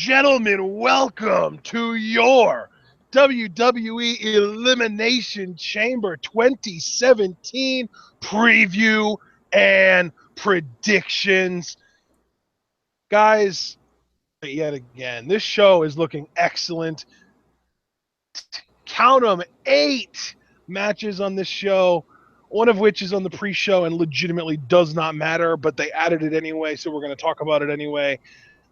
gentlemen, welcome to your WWE Elimination Chamber 2017 preview and predictions. Guys, yet again, this show is looking excellent. Count them, 8 matches on this show, one of which is on the pre-show and legitimately does not matter, but they added it anyway, so we're going to talk about it anyway.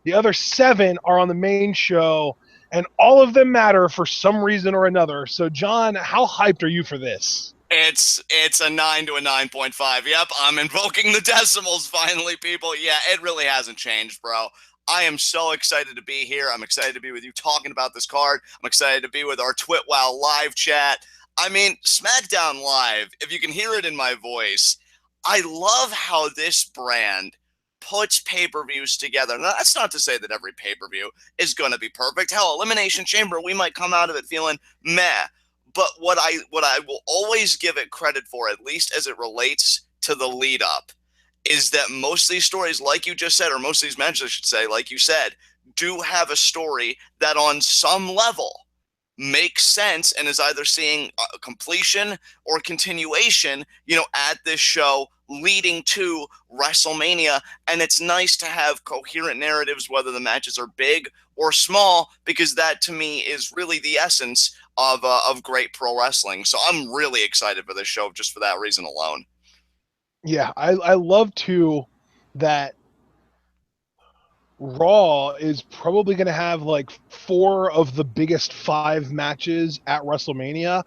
The other 7 are on the main show, and all of them matter for some reason or another. So, John, how hyped are you for this? It's a 9 to a 9.5. Yep, I'm invoking the decimals finally, people. Yeah, it really hasn't changed, bro. I am so excited to be here. I'm excited to be with you talking about this card. I'm excited to be with our TwitWow live chat. I mean, SmackDown Live, if you can hear it in my voice, I love how this brand puts pay-per-views together. Now, that's not to say that every pay-per-view is going to be perfect. Hell, Elimination Chamber, we might come out of it feeling meh. But what I will always give it credit for, at least as it relates to the lead up, is that most of these stories, like you just said, or most of these matches, I should say, like you said, do have a story that on some level makes sense and is either seeing completion or continuation, at this show leading to WrestleMania. And it's nice to have coherent narratives, whether the matches are big or small, because that to me is really the essence of great pro wrestling. So I'm really excited for this show just for that reason alone. Yeah, I love too that Raw is probably going to have like 4 of the biggest 5 matches at WrestleMania.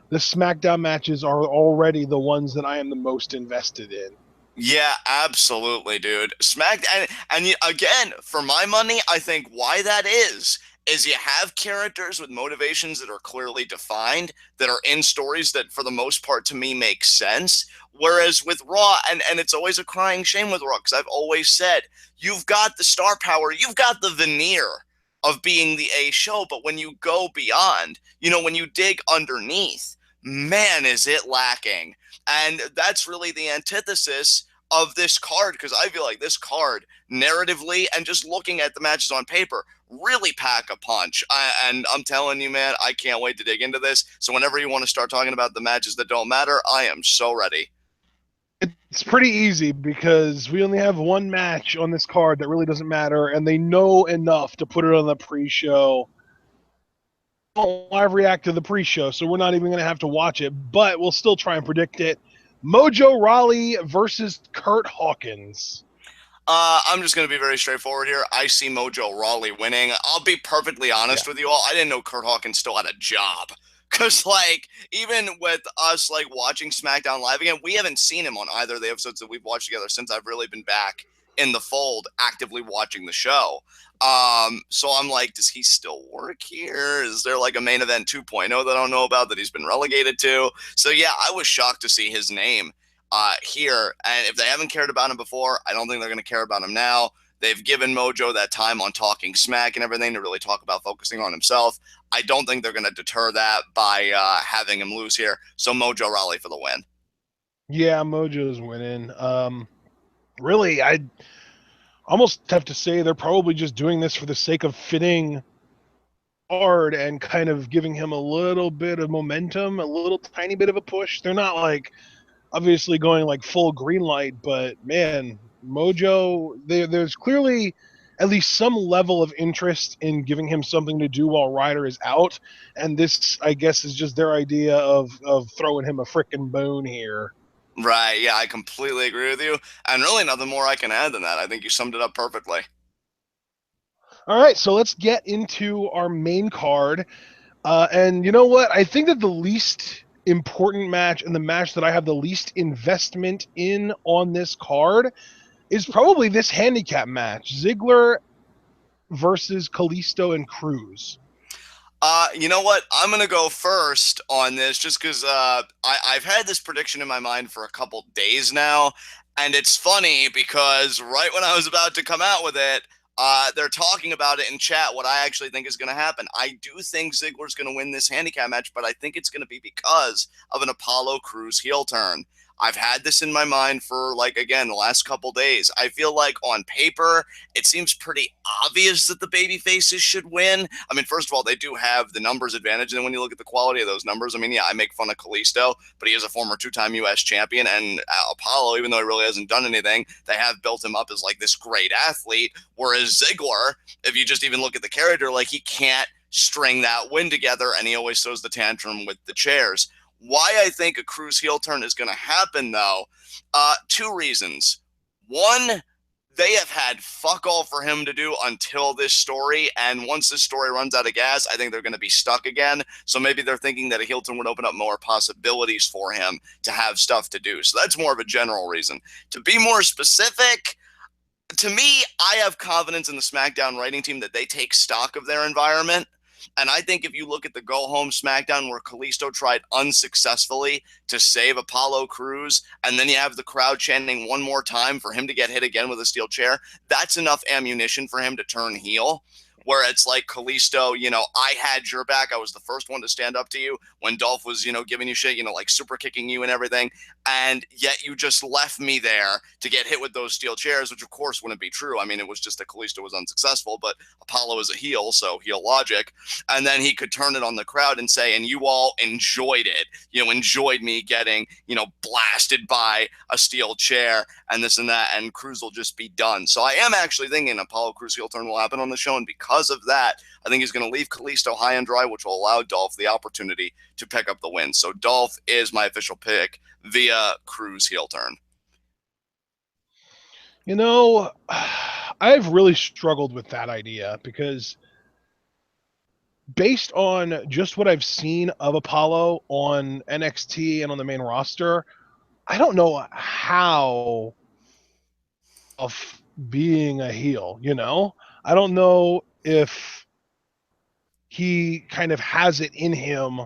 The SmackDown matches are already the ones that I am the most invested in. Yeah, absolutely, dude. And again, for my money, I think why that is you have characters with motivations that are clearly defined, that are in stories that for the most part to me make sense. Whereas with Raw, and it's always a crying shame with Raw, because I've always said, you've got the star power, you've got the veneer of being the A show, but when you go beyond, when you dig underneath, man, is it lacking. And that's really the antithesis of this card, because I feel like this card, narratively and just looking at the matches on paper, really pack a punch. And I'm telling you, man, I can't wait to dig into this. So whenever you want to start talking about the matches that don't matter, I am so ready. It's pretty easy because we only have one match on this card that really doesn't matter, and they know enough to put it on the pre-show. Don't live react to the pre-show, so we're not even going to have to watch it, but we'll still try and predict it. Mojo Rawley versus Curt Hawkins. I'm just going to be very straightforward here. I see Mojo Rawley winning. I'll be perfectly honest with you all. I didn't know Curt Hawkins still had a job. Because, even with us, watching SmackDown Live again, we haven't seen him on either of the episodes that we've watched together since I've really been back in the fold, actively watching the show. So I'm like, does he still work here? Is there, a main event 2.0 that I don't know about that he's been relegated to? So, yeah, I was shocked to see his name here. And if they haven't cared about him before, I don't think they're going to care about him now. They've given Mojo that time on Talking Smack and everything to really talk about focusing on himself. I don't think they're going to deter that by having him lose here. So Mojo Rawley for the win. Yeah, Mojo's winning. Really, I almost have to say they're probably just doing this for the sake of fitting hard and kind of giving him a little bit of momentum, a little tiny bit of a push. They're not obviously going full green light, but man, Mojo, there's clearly at least some level of interest in giving him something to do while Ryder is out, and this, I guess, is just their idea of throwing him a frickin' bone here. Right, yeah, I completely agree with you, and really nothing more I can add than that. I think you summed it up perfectly. All right, so let's get into our main card, and you know what? I think that the least important match and the match that I have the least investment in on this card is probably this handicap match, Ziggler versus Kalisto and Cruz. You know what? I'm going to go first on this just because I've had this prediction in my mind for a couple days now. And it's funny because right when I was about to come out with it, they're talking about it in chat, what I actually think is going to happen. I do think Ziggler's going to win this handicap match, but I think it's going to be because of an Apollo Crews heel turn. I've had this in my mind for, like, again, the last couple days. I feel like on paper, it seems pretty obvious that the baby faces should win. I mean, first of all, they do have the numbers advantage. And then when you look at the quality of those numbers, I mean, yeah, I make fun of Kalisto, but he is a former two-time U.S. champion. And Apollo, even though he really hasn't done anything, they have built him up as like this great athlete. Whereas Ziggler, if you just even look at the character, like, he can't string that win together, and he always throws the tantrum with the chairs. Why I think a Cruz heel turn is going to happen, though, two reasons. One, they have had fuck all for him to do until this story, and once this story runs out of gas, I think they're going to be stuck again. So maybe they're thinking that a heel turn would open up more possibilities for him to have stuff to do. So that's more of a general reason. To be more specific, to me, I have confidence in the SmackDown writing team that they take stock of their environment. And I think if you look at the go-home SmackDown where Kalisto tried unsuccessfully to save Apollo Crews, and then you have the crowd chanting one more time for him to get hit again with a steel chair, that's enough ammunition for him to turn heel. Where it's like, Kalisto, I had your back. I was the first one to stand up to you when Dolph was, giving you shit, like super kicking you and everything. And yet you just left me there to get hit with those steel chairs, which of course wouldn't be true. I mean, it was just that Kalisto was unsuccessful, but Apollo is a heel, so heel logic. And then he could turn it on the crowd and say, and you all enjoyed it, enjoyed me getting, blasted by a steel chair and this and that, and Cruz will just be done. So I am actually thinking Apollo Crews heel turn will happen on the show, and because of that, I think he's going to leave Kalisto high and dry, which will allow Dolph the opportunity to pick up the win. So Dolph is my official pick via Cruz heel turn. I've really struggled with that idea because based on just what I've seen of Apollo on NXT and on the main roster, I don't know how of being a heel, I don't know if he kind of has it in him.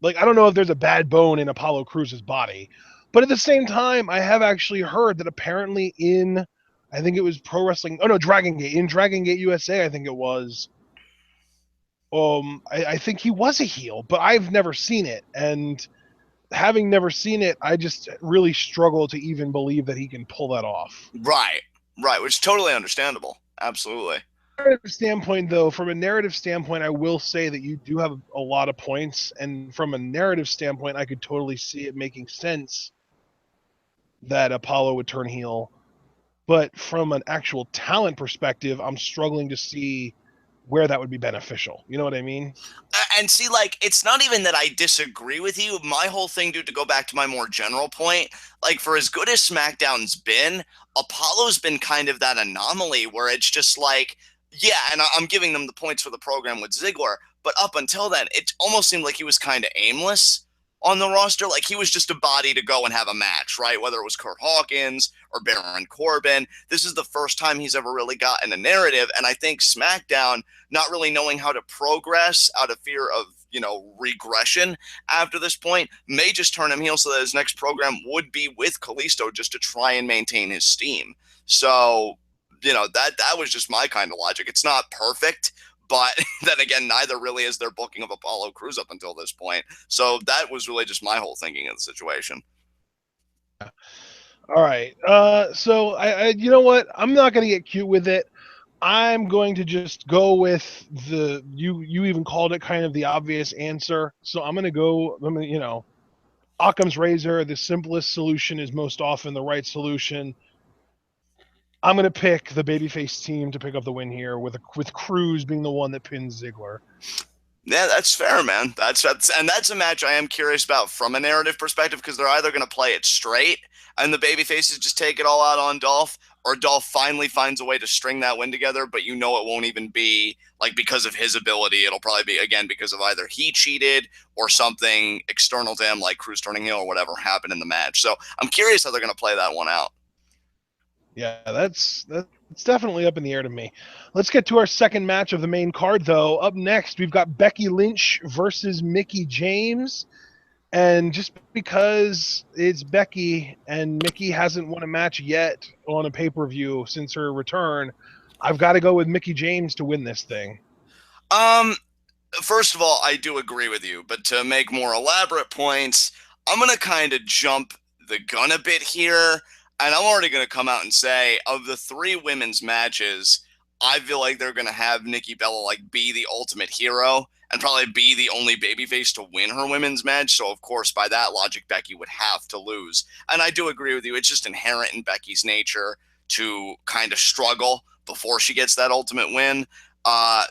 Like, I don't know if there's a bad bone in Apollo Crews' body. But at the same time, I have actually heard that apparently I think it was Pro Wrestling, Dragon Gate. In Dragon Gate USA, I think it was. I think he was a heel, but I've never seen it. And having never seen it, I just really struggle to even believe that he can pull that off. Right, which is totally understandable. Absolutely. From a narrative standpoint, I will say that you do have a lot of points, and from a narrative standpoint, I could totally see it making sense that Apollo would turn heel. But from an actual talent perspective, I'm struggling to see where that would be beneficial. You know what I mean? And see, like, it's not even that I disagree with you. My whole thing, dude, to go back to my more general point, like, for as good as SmackDown's been, Apollo's been kind of that anomaly where it's just like, yeah, and I'm giving them the points for the program with Ziggler, but up until then, it almost seemed like he was kind of aimless on the roster. Like, he was just a body to go and have a match, right? Whether it was Curt Hawkins or Baron Corbin, this is the first time he's ever really gotten a narrative. And I think SmackDown, not really knowing how to progress out of fear of, regression after this point, may just turn him heel so that his next program would be with Kalisto just to try and maintain his steam. So, that was just my kind of logic. It's not perfect, but then again, neither really is their booking of Apollo Crews up until this point. So that was really just my whole thinking of the situation. All right. So I you know what? I'm not going to get cute with it. I'm going to just go with you even called it kind of the obvious answer. So I'm going to go, Occam's razor, the simplest solution is most often the right solution. I'm going to pick the babyface team to pick up the win here with Cruz being the one that pins Ziggler. Yeah, that's fair, man. That's a match I am curious about from a narrative perspective, because they're either going to play it straight and the babyfaces just take it all out on Dolph, or Dolph finally finds a way to string that win together, but it won't even be like because of his ability. It'll probably be, again, because of either he cheated or something external to him, like Cruz turning heel or whatever happened in the match. So I'm curious how they're going to play that one out. Yeah, that's definitely up in the air to me. Let's get to our second match of the main card, though. Up next, we've got Becky Lynch versus Mickie James. And just because it's Becky and Mickie hasn't won a match yet on a pay-per-view since her return, I've got to go with Mickie James to win this thing. First of all, I do agree with you, but to make more elaborate points, I'm going to kind of jump the gun a bit here. And I'm already going to come out and say, of the 3 women's matches, I feel like they're going to have Nikki Bella like be the ultimate hero and probably be the only babyface to win her women's match. So, of course, by that logic, Becky would have to lose. And I do agree with you. It's just inherent in Becky's nature to kind of struggle before she gets that ultimate win.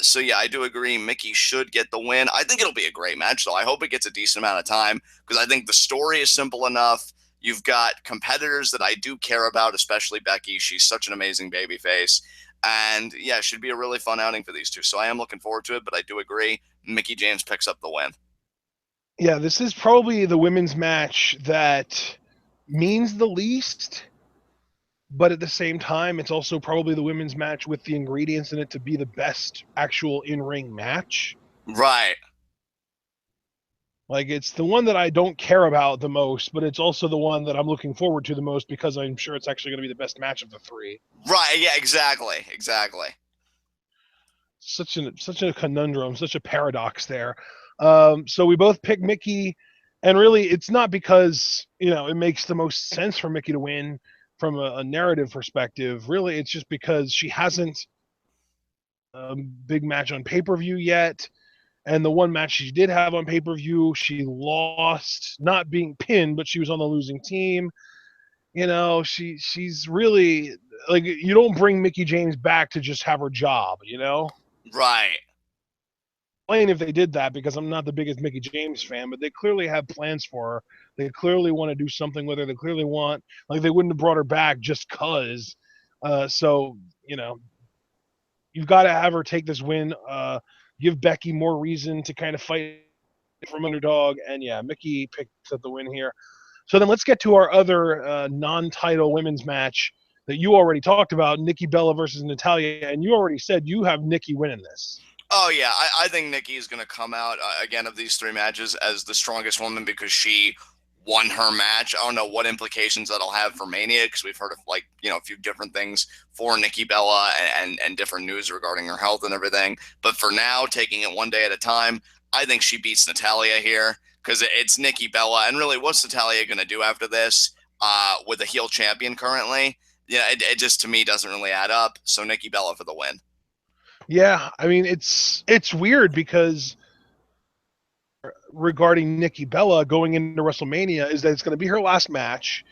So, yeah, I do agree. Mickie should get the win. I think it'll be a great match, though. I hope it gets a decent amount of time because I think the story is simple enough. You've got competitors that I do care about, especially Becky. She's such an amazing babyface. And, yeah, it should be a really fun outing for these two. So I am looking forward to it, but I do agree. Mickie James picks up the win. Yeah, this is probably the women's match that means the least, but at the same time, it's also probably the women's match with the ingredients in it to be the best actual in-ring match. Right. Like, it's the one that I don't care about the most, but it's also the one that I'm looking forward to the most because I'm sure it's actually going to be the best match of the 3. Right, yeah, exactly. Such a conundrum, such a paradox there. So we both pick Mickie, and really it's not because, it makes the most sense for Mickie to win from a narrative perspective. Really, it's just because she hasn't big match on pay-per-view yet. And the one match she did have on pay-per-view, she lost, not being pinned, but she was on the losing team. She's really, like, you don't bring Mickie James back to just have her job, Right. Explain if they did that because I'm not the biggest Mickie James fan, but they clearly have plans for her. They clearly want to do something with her. They clearly want, like, they wouldn't have brought her back just cause. So, you've got to have her take this win. Give Becky more reason to kind of fight from underdog. And yeah, Mickie picks up the win here. So then let's get to our other non-title women's match that you already talked about, Nikki Bella versus Natalya. And you already said you have Nikki winning this. Oh, yeah. I think Nikki is going to come out, again, of these 3 matches as the strongest woman because she won her match. I don't know what implications that'll have for Mania because we've heard of, like, a few different things for Nikki Bella and different news regarding her health and everything. But for now, taking it one day at a time, I think she beats Natalya here because it's Nikki Bella. And really, what's Natalya going to do after this with a heel champion currently? Yeah, it just, to me, doesn't really add up. So Nikki Bella for the win. Yeah, I mean, it's weird because regarding Nikki Bella going into WrestleMania is that it's going to be her last match,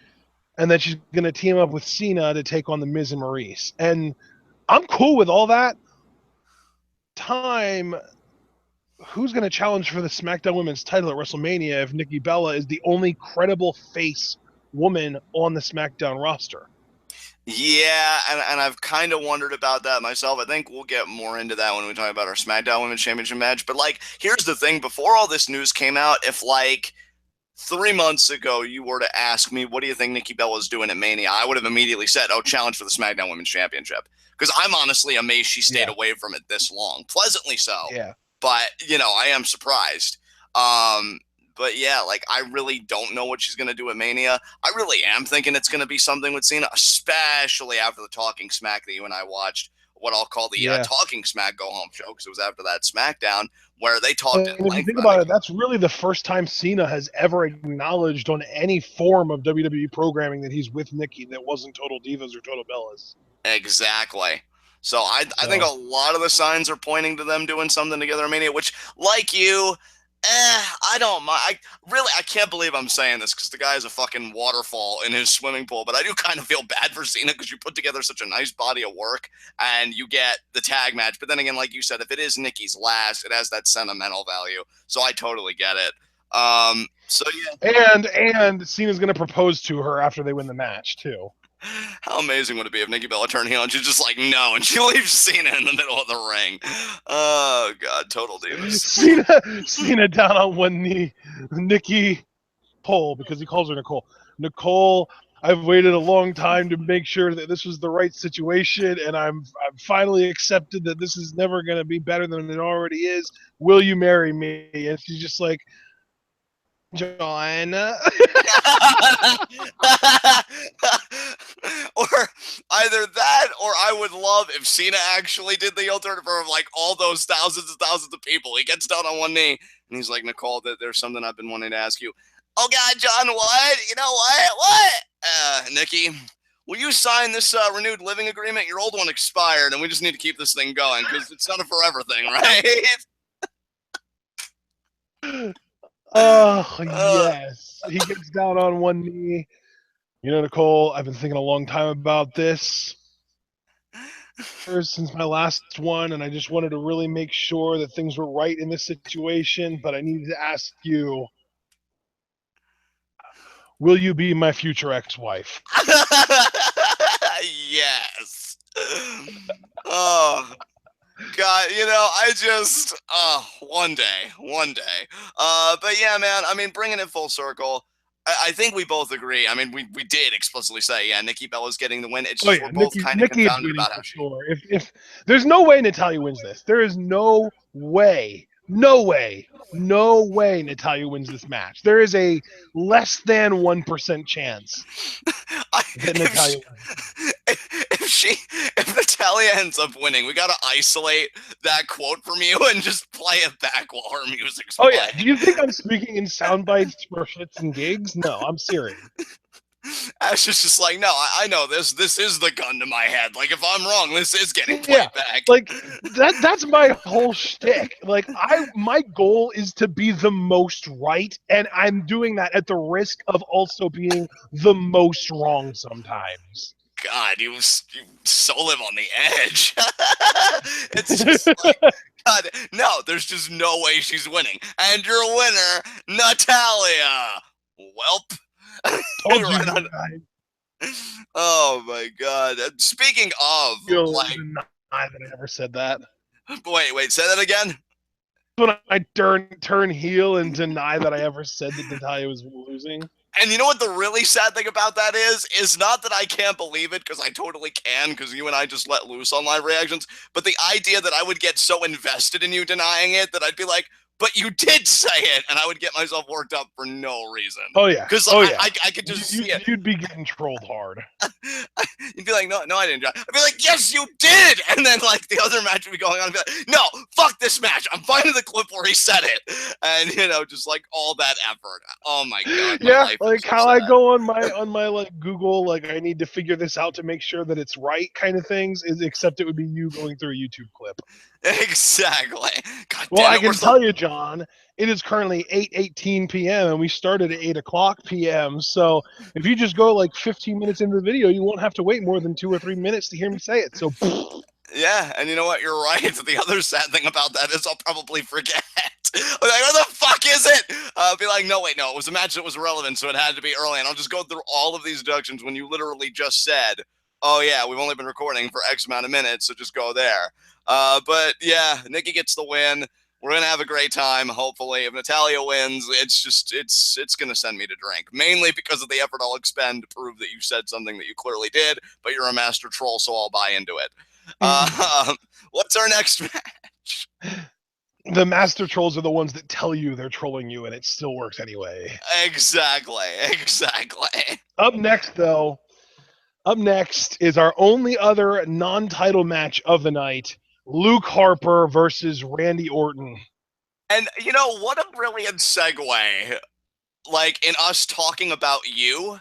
and that she's going to team up with Cena to take on The Miz and Maurice. And I'm cool with all that. Who's going to challenge for the SmackDown Women's title at WrestleMania if Nikki Bella is the only credible face woman on the SmackDown roster? Yeah, and I've kind of wondered about that myself. I think we'll get more into that when we talk about our SmackDown Women's Championship match. But, like, here's the thing. Before all this news came out, if, like, 3 months ago you were to ask me, what do you think Nikki Bella's doing at Mania? I would have immediately said, challenge for the SmackDown Women's Championship. Because I'm honestly amazed she stayed away from it this long. Pleasantly so. Yeah. But, I am surprised. But yeah, like, I really don't know what she's going to do at Mania. I really am thinking it's going to be something with Cena, especially after the Talking Smack that you and I watched, what I'll call the Talking Smack Go Home show, because it was after that SmackDown where they talked at length. If you think about it, that's really the first time Cena has ever acknowledged on any form of WWE programming that he's with Nikki that wasn't Total Divas or Total Bellas. Exactly. So I think a lot of the signs are pointing to them doing something together at Mania, which, like you, I don't mind. I can't believe I'm saying this because the guy is a fucking waterfall in his swimming pool, but I do kind of feel bad for Cena because you put together such a nice body of work and you get the tag match. But then again, like you said, if it is Nikki's last, it has that sentimental value. So I totally get it. So yeah. And Cena's going to propose to her after they win the match too. How amazing would it be if Nikki Bella turned heel and she's just like, no, and she leaves Cena in the middle of the ring? Oh, God, total divas. Cena down on one knee. Nikki, Nicole, because he calls her Nicole. Nicole, I've waited a long time to make sure that this was the right situation, and I'm finally accepted that this is never going to be better than it already is. Will you marry me? And she's just like, John. Or either that, or I would love if Cena actually did the alternative of, like, all those thousands and thousands of people. He gets down on one knee and he's like, Nicole, there's something I've been wanting to ask you. Oh God, John, what? You know what? What? Nikki, will you sign this renewed living agreement? Your old one expired, and we just need to keep this thing going because it's not a forever thing, right? Oh, yes. He gets down on one knee. You know, Nicole, I've been thinking a long time about this since my last one, and I just wanted to really make sure that things were right in this situation, but I needed to ask you, will you be my future ex-wife? Yes. Oh, God, I just, one day. But yeah, man, I mean, bringing it full circle, I think we both agree. I mean, we did explicitly say, yeah, Nikki Bella's getting the win. It's just we're both kind of Nikki is confounded winning about how for she. sure. If there's no way Natalya wins this, there is no way Natalya wins this match. There is a less than 1% chance that Natalya wins. If Natalya ends up winning, we gotta isolate that quote from you and just play it back while her music's Oh playing. yeah, do you think I'm speaking in sound bites for shits and gigs? No, I'm serious. Ash is just like, no, I know this. This is the gun to my head. Like, if I'm wrong, this is getting played back. Like that's my whole shtick. Like my goal is to be the most right, and I'm doing that at the risk of also being the most wrong sometimes. God, you so live on the edge. It's just like, God, no, there's just no way she's winning. And your winner, Natalya. Welp. Told you guys. Oh my God. Speaking of, You'll deny that I ever said that. Wait, say that again. When I turn heel and deny that I ever said that Natalya was losing. And you know what the really sad thing about that is not that I can't believe it, because I totally can, because you and I just let loose on live reactions, but the idea that I would get so invested in you denying it that I'd be like, but you did say it, and I would get myself worked up for no reason. Oh yeah, because I could just see it. You'd be getting trolled hard. You'd be like, no, I didn't. I'd be like, yes, you did. And then like the other match would be going on. I'd be like, no, fuck this match. I'm finding the clip where he said it, and just like all that effort. Oh my God. Yeah, like how I go on my like Google, like I need to figure this out to make sure that it's right, kind of things. Except it would be you going through a YouTube clip. Exactly. God well, damn I can tell you, John, it is currently 8:18 p.m. and we started at 8 o'clock p.m. So if you just go like 15 minutes into the video, you won't have to wait more than 2 or 3 minutes to hear me say it. So. Yeah, and you know what? You're right. The other sad thing about that is I'll probably forget. Like, where the fuck is it? I'll be like, no, it was a match that was relevant, so it had to be early. And I'll just go through all of these deductions when you literally just said, oh, yeah, we've only been recording for X amount of minutes, so just go there. But yeah, Nikki gets the win. We're going to have a great time, hopefully. If Natalya wins, it's going to send me to drink. Mainly because of the effort I'll expend to prove that you said something that you clearly did, but you're a master troll, so I'll buy into it. What's our next match? The master trolls are the ones that tell you they're trolling you, and it still works anyway. Exactly. Up next is our only other non-title match of the night, Luke Harper versus Randy Orton. And what a brilliant segue, like in us talking about you.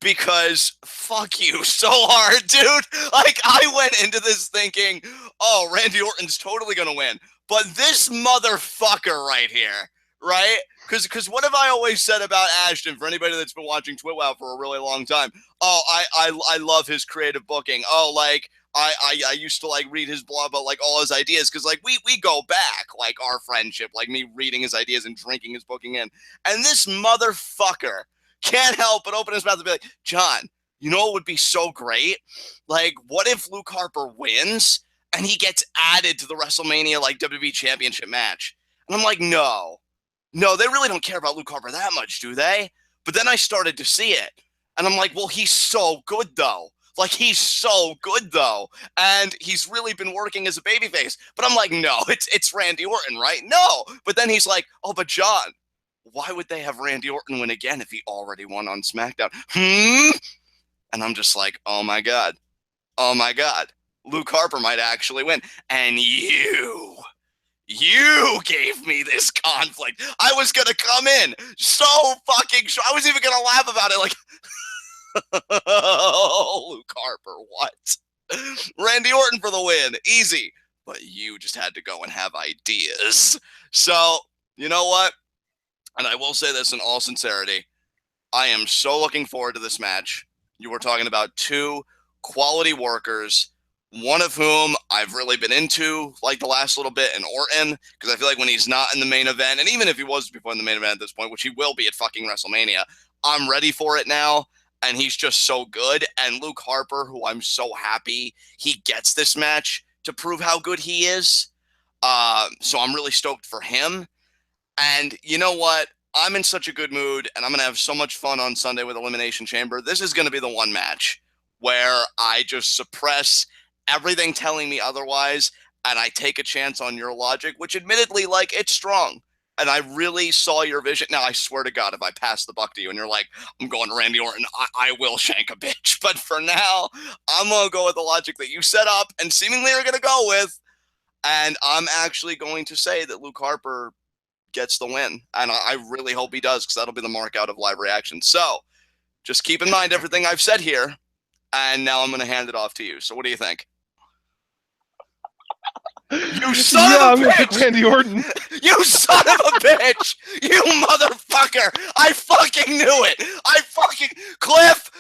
Because fuck you so hard, dude. Like, I went into this thinking, oh, Randy Orton's totally going to win. But this motherfucker right here, right? Because what have I always said about Ashton, for anybody that's been watching TwitWow for a really long time? Oh, I love his creative booking. Oh, like, I used to like read his blog about like all his ideas, because like we go back, like our friendship, like me reading his ideas and drinking his booking in. And this motherfucker can't help but open his mouth and be like, John, you know what would be so great? Like, what if Luke Harper wins and he gets added to the WrestleMania like WWE Championship match? And I'm like, no, they really don't care about Luke Harper that much, do they? But then I started to see it, and I'm like, well, he's so good though. Like, he's so good though, and he's really been working as a babyface. But I'm like, no, it's Randy Orton, right? No. But then he's like, oh, but John, why would they have Randy Orton win again if he already won on SmackDown? And I'm just like, oh my God. Luke Harper might actually win. And you You gave me this conflict. I was going to come in so fucking sure. I was even going to laugh about it like, oh, Luke Harper, what? Randy Orton for the win. Easy. But you just had to go and have ideas. So, you know what? And I will say this in all sincerity. I am so looking forward to this match. You were talking about two quality workers, one of whom I've really been into like the last little bit in Orton, because I feel like when he's not in the main event, and even if he was before in the main event at this point, which he will be at fucking WrestleMania, I'm ready for it now, and he's just so good. And Luke Harper, who I'm so happy he gets this match to prove how good he is. So I'm really stoked for him. And you know what? I'm in such a good mood, and I'm going to have so much fun on Sunday with Elimination Chamber. This is going to be the one match where I just suppress everything telling me otherwise, and I take a chance on your logic, which admittedly, like, it's strong. And I really saw your vision. Now, I swear to God, if I pass the buck to you and you're like, I'm going to Randy Orton, I will shank a bitch. But for now, I'm going to go with the logic that you set up and seemingly are going to go with. And I'm actually going to say that Luke Harper gets the win. And I really hope he does, because that'll be the mark out of live reaction. So just keep in mind everything I've said here. And now I'm going to hand it off to you. So what do you think? You son of a I'm bitch! gonna pick Randy Orton. You son of a bitch! You motherfucker! I fucking knew it! Cliff,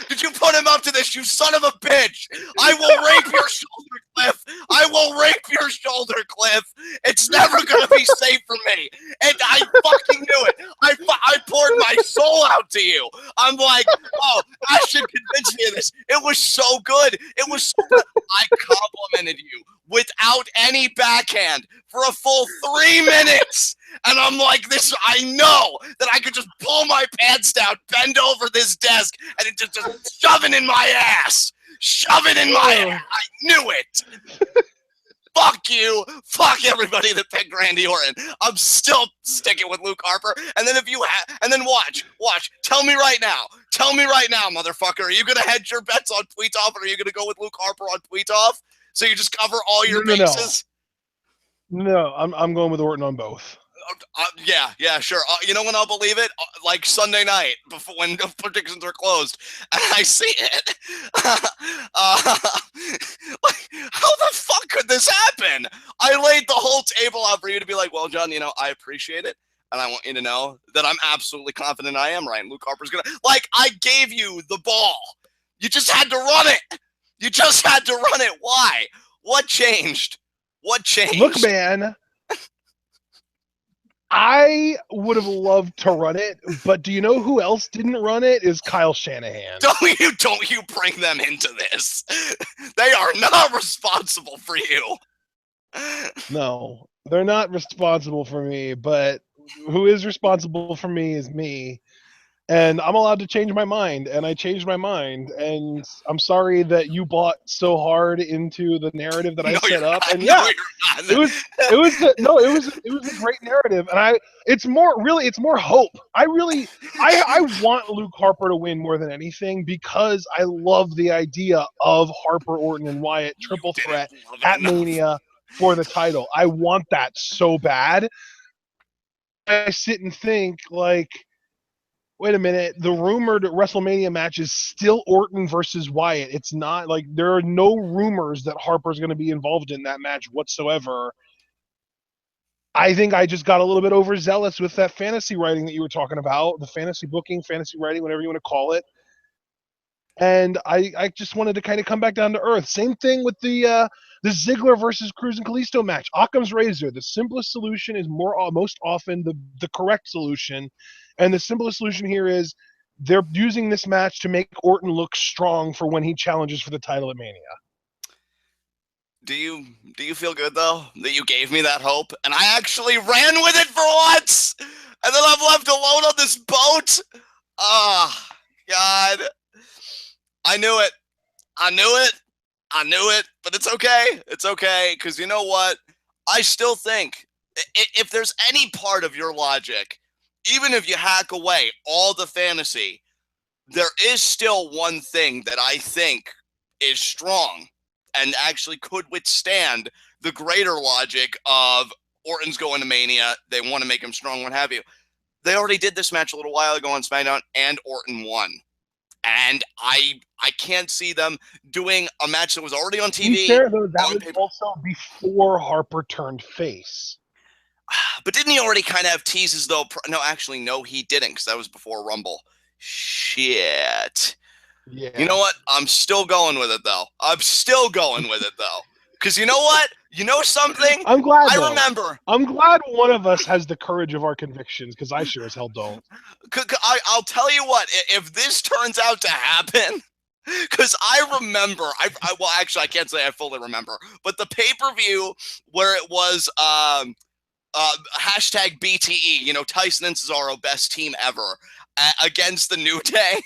did you put him up to this, you son of a bitch? I will rape your shoulder, Cliff! I will rape your shoulder, Cliff! It's never gonna be safe for me! And I fucking knew it! I poured my soul out to you! I'm like, oh, Ashton convinced me of this! It was so good! It was so good! I complimented you without any backhand for a full 3 minutes. And I'm like, this, I know that I could just pull my pants down, bend over this desk, and it just shove it in my ass. Shove it in my ass. I knew it. Fuck you. Fuck everybody that picked Randy Orton. I'm still sticking with Luke Harper. And then and then watch. Tell me right now, motherfucker. Are you going to hedge your bets on Tweetoff, or are you going to go with Luke Harper on Tweetoff? So you just cover all your bases? No, I'm going with Orton on both. Yeah, sure. You know when I'll believe it? Like Sunday night, before when the predictions are closed, and I see it. Like, how the fuck could this happen? I laid the whole table out for you to be like, well, John, you know, I appreciate it, and I want you to know that I'm absolutely confident I am right. And Luke Harper's gonna, like, I gave you the ball. You just had to run it. Why? What changed? Look, man, I would have loved to run it, but do you know who else didn't run it? Is Kyle Shanahan. Don't you bring them into this. They are not responsible for you. No, they're not responsible for me, but who is responsible for me is me. And I'm allowed to change my mind, and I changed my mind. And I'm sorry that you bought so hard into the narrative that I set up. And yeah, it was a great narrative, and it's more hope. I want Luke Harper to win more than anything, because I love the idea of Harper, Orton, and Wyatt triple threat at Mania for the title. I want that so bad. I sit and think, like, wait a minute, the rumored WrestleMania match is still Orton versus Wyatt. It's not, like, there are no rumors that Harper's going to be involved in that match whatsoever. I think I just got a little bit overzealous with that fantasy writing that you were talking about, the fantasy booking, fantasy writing, whatever you want to call it. And I just wanted to kind of come back down to earth. Same thing with the Ziggler versus Cruz and Kalisto match. Occam's razor. The simplest solution is most often the correct solution. And the simplest solution here is they're using this match to make Orton look strong for when he challenges for the title at Mania. Do you feel good, though, that you gave me that hope and I actually ran with it for once, and then I'm left alone on this boat? Oh, God. I knew it, but it's okay. It's okay, because you know what? I still think if there's any part of your logic, even if you hack away all the fantasy, there is still one thing that I think is strong, and actually could withstand the greater logic of Orton's going to Mania. They want to make him strong, what have you. They already did this match a little while ago on SmackDown, and Orton won. And I can't see them doing a match that was already on TV. To be fair, though, that was also before Harper turned face. But didn't he already kind of have teases, though? No, actually, no, he didn't, because that was before Rumble. Shit. Yeah. You know what? I'm still going with it, though. Because you know what? You know something? I'm glad. Remember. I'm glad one of us has the courage of our convictions, because I sure as hell don't. I'll tell you what. If this turns out to happen, because I remember. Well, actually, I can't say I fully remember, but the pay-per-view where it was hashtag BTE. You know, Tyson and Cesaro, best team ever, against the New Day.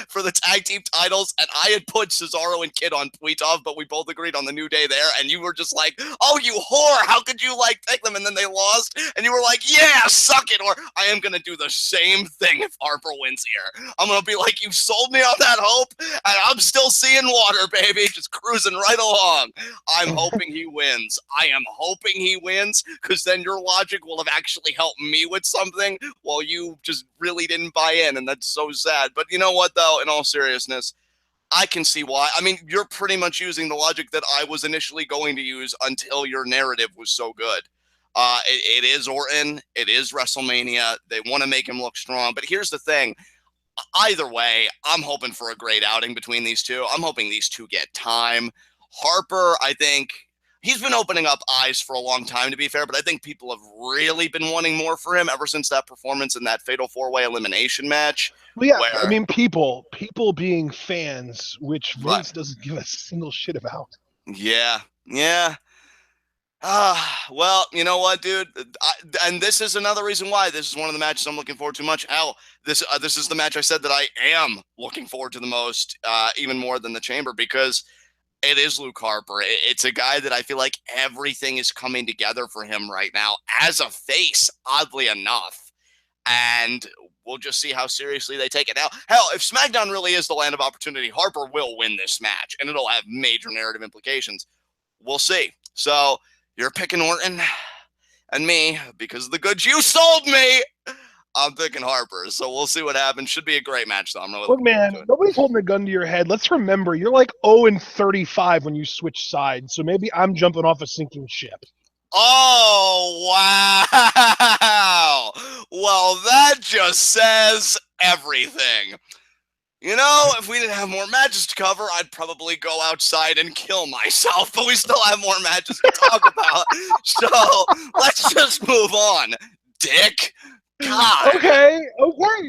For the tag team titles, and I had put Cesaro and Kid on Tweetov, but we both agreed on the New Day there, and you were just like, oh, you whore, how could you, like, take them, and then they lost, and you were like, yeah, suck it, or I am going to do the same thing if Harper wins here. I'm going to be like, you sold me on that hope, and I'm still seeing water, baby, just cruising right along. I'm hoping he wins. I am hoping he wins, because then your logic will have actually helped me with something, while you just really didn't buy in, and that's so sad. But you know what, though, in all seriousness, I can see why. I mean, you're pretty much using the logic that I was initially going to use until your narrative was so good. It is Orton. It is WrestleMania. They want to make him look strong. But here's the thing. Either way, I'm hoping for a great outing between these two. I'm hoping these two get time. Harper, I think, he's been opening up eyes for a long time, to be fair, but I think people have really been wanting more for him ever since that performance in that Fatal 4-Way elimination match. Well, yeah, I mean, people being fans, which Vince doesn't give a single shit about. Yeah. Well, you know what, dude? And this is another reason why this is one of the matches I'm looking forward to much. Hell, this is the match I said that I am looking forward to the most, even more than the Chamber, because it is Luke Harper. It's a guy that I feel like everything is coming together for him right now as a face, oddly enough. And we'll just see how seriously they take it. Now, hell, if SmackDown really is the land of opportunity, Harper will win this match, and it'll have major narrative implications. We'll see. So you're picking Orton and me because of the goods you sold me. I'm picking Harper, so we'll see what happens. Should be a great match, though. Look, man, nobody's holding a gun to your head. Let's remember, you're like 0-35 when you switch sides, so maybe I'm jumping off a sinking ship. Oh, wow. Well, that just says everything. You know, if we didn't have more matches to cover, I'd probably go outside and kill myself, but we still have more matches to talk about. So let's just move on, dick. God. Okay.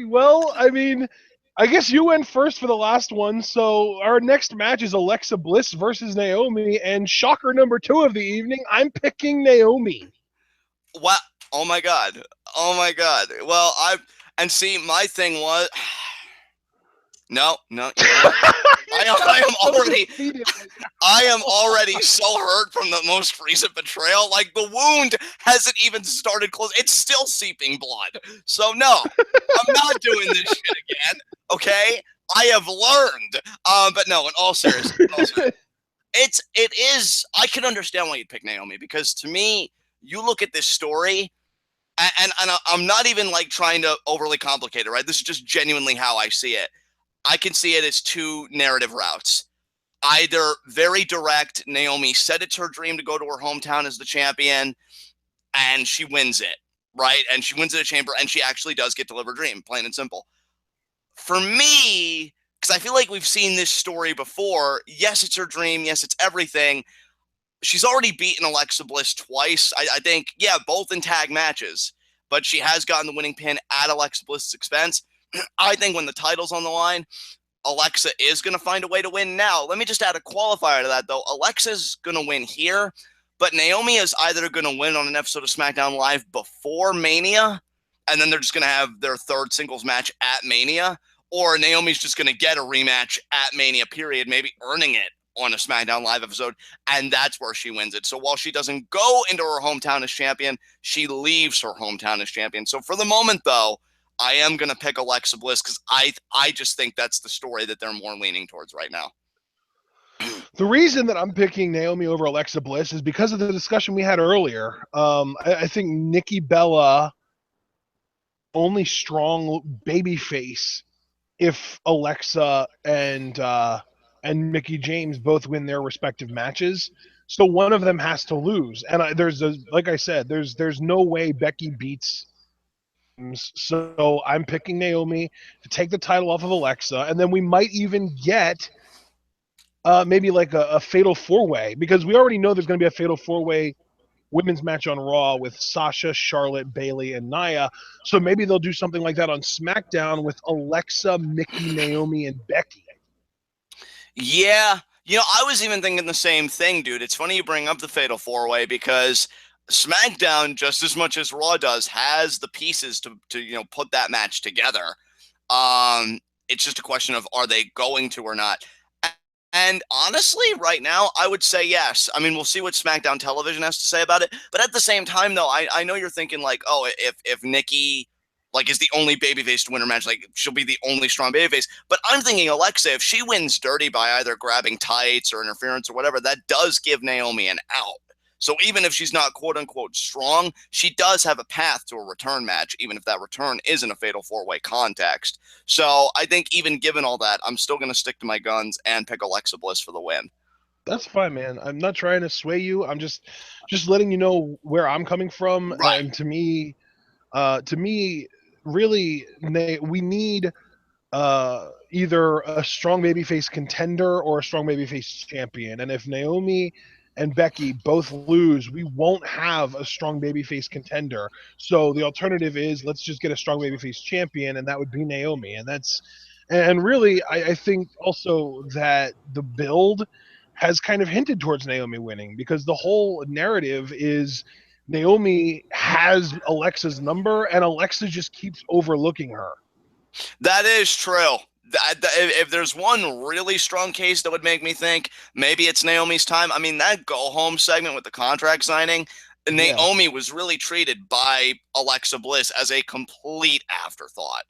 Well, I mean, I guess you went first for the last one, so our next match is Alexa Bliss versus Naomi, and shocker number 2 of the evening, I'm picking Naomi. What? Oh my God. Well, see, my thing was... No. I am already so hurt from the most recent betrayal. Like, the wound hasn't even started close. It's still seeping blood. So no, I'm not doing this shit again. Okay, I have learned. But no, in all seriousness, it is. I can understand why you'd pick Naomi, because to me, you look at this story. And I'm not even like trying to overly complicate it, right? This is just genuinely how I see it. I can see it as 2 narrative routes. Either very direct, Naomi said it's her dream to go to her hometown as the champion, and she wins it, right? And she wins it at Chamber, and she actually does get to live her dream, plain and simple. For me, because I feel like we've seen this story before, yes, it's her dream, yes, it's everything. She's already beaten Alexa Bliss twice, I think, yeah, both in tag matches, but she has gotten the winning pin at Alexa Bliss's expense. I think when the title's on the line, Alexa is going to find a way to win. Now, let me just add a qualifier to that, though. Alexa's going to win here, but Naomi is either going to win on an episode of SmackDown Live before Mania, and then they're just going to have their 3rd singles match at Mania, or Naomi's just going to get a rematch at Mania, period, maybe earning it on a SmackDown Live episode, and that's where she wins it. So while she doesn't go into her hometown as champion, she leaves her hometown as champion. So for the moment, though, I am going to pick Alexa Bliss because I just think that's the story that they're more leaning towards right now. The reason that I'm picking Naomi over Alexa Bliss is because of the discussion we had earlier. I think Nikki Bella only strong babyface if Alexa and Mickie James both win their respective matches. So one of them has to lose, and like I said, there's no way Becky beats. So I'm picking Naomi to take the title off of Alexa, and then we might even get maybe like a fatal four-way, because we already know there's going to be a fatal four-way women's match on Raw with Sasha, Charlotte, Bayley, and Nia. So maybe they'll do something like that on SmackDown with Alexa, Mickie, Naomi, and Becky. Yeah. I was even thinking the same thing, dude. It's funny you bring up the Fatal 4-Way because SmackDown, just as much as Raw does, has the pieces to put that match together. It's just a question of are they going to or not. And honestly, right now, I would say yes. I mean, we'll see what SmackDown Television has to say about it. But at the same time, though, I know you're thinking like, oh, if Nikki is the only babyface to win her match, she'll be the only strong babyface. But I'm thinking Alexa, if she wins dirty by either grabbing tights or interference or whatever, that does give Naomi an out. So even if she's not quote unquote strong, she does have a path to a return match, even if that return isn't a fatal four-way context. So I think even given all that, I'm still going to stick to my guns and pick Alexa Bliss for the win. That's fine, man. I'm not trying to sway you. I'm just letting you know where I'm coming from. Right. And to me, really, we need either a strong babyface contender or a strong babyface champion. And if Naomi and Becky both lose, we won't have a strong babyface contender. So the alternative is let's just get a strong babyface champion, and that would be Naomi. And really, I think also that the build has kind of hinted towards Naomi winning, because the whole narrative is Naomi has Alexa's number and Alexa just keeps overlooking her. That is true. If there's one really strong case that would make me think maybe it's Naomi's time, I mean, that go home segment with the contract signing, Naomi was really treated by Alexa Bliss as a complete afterthought.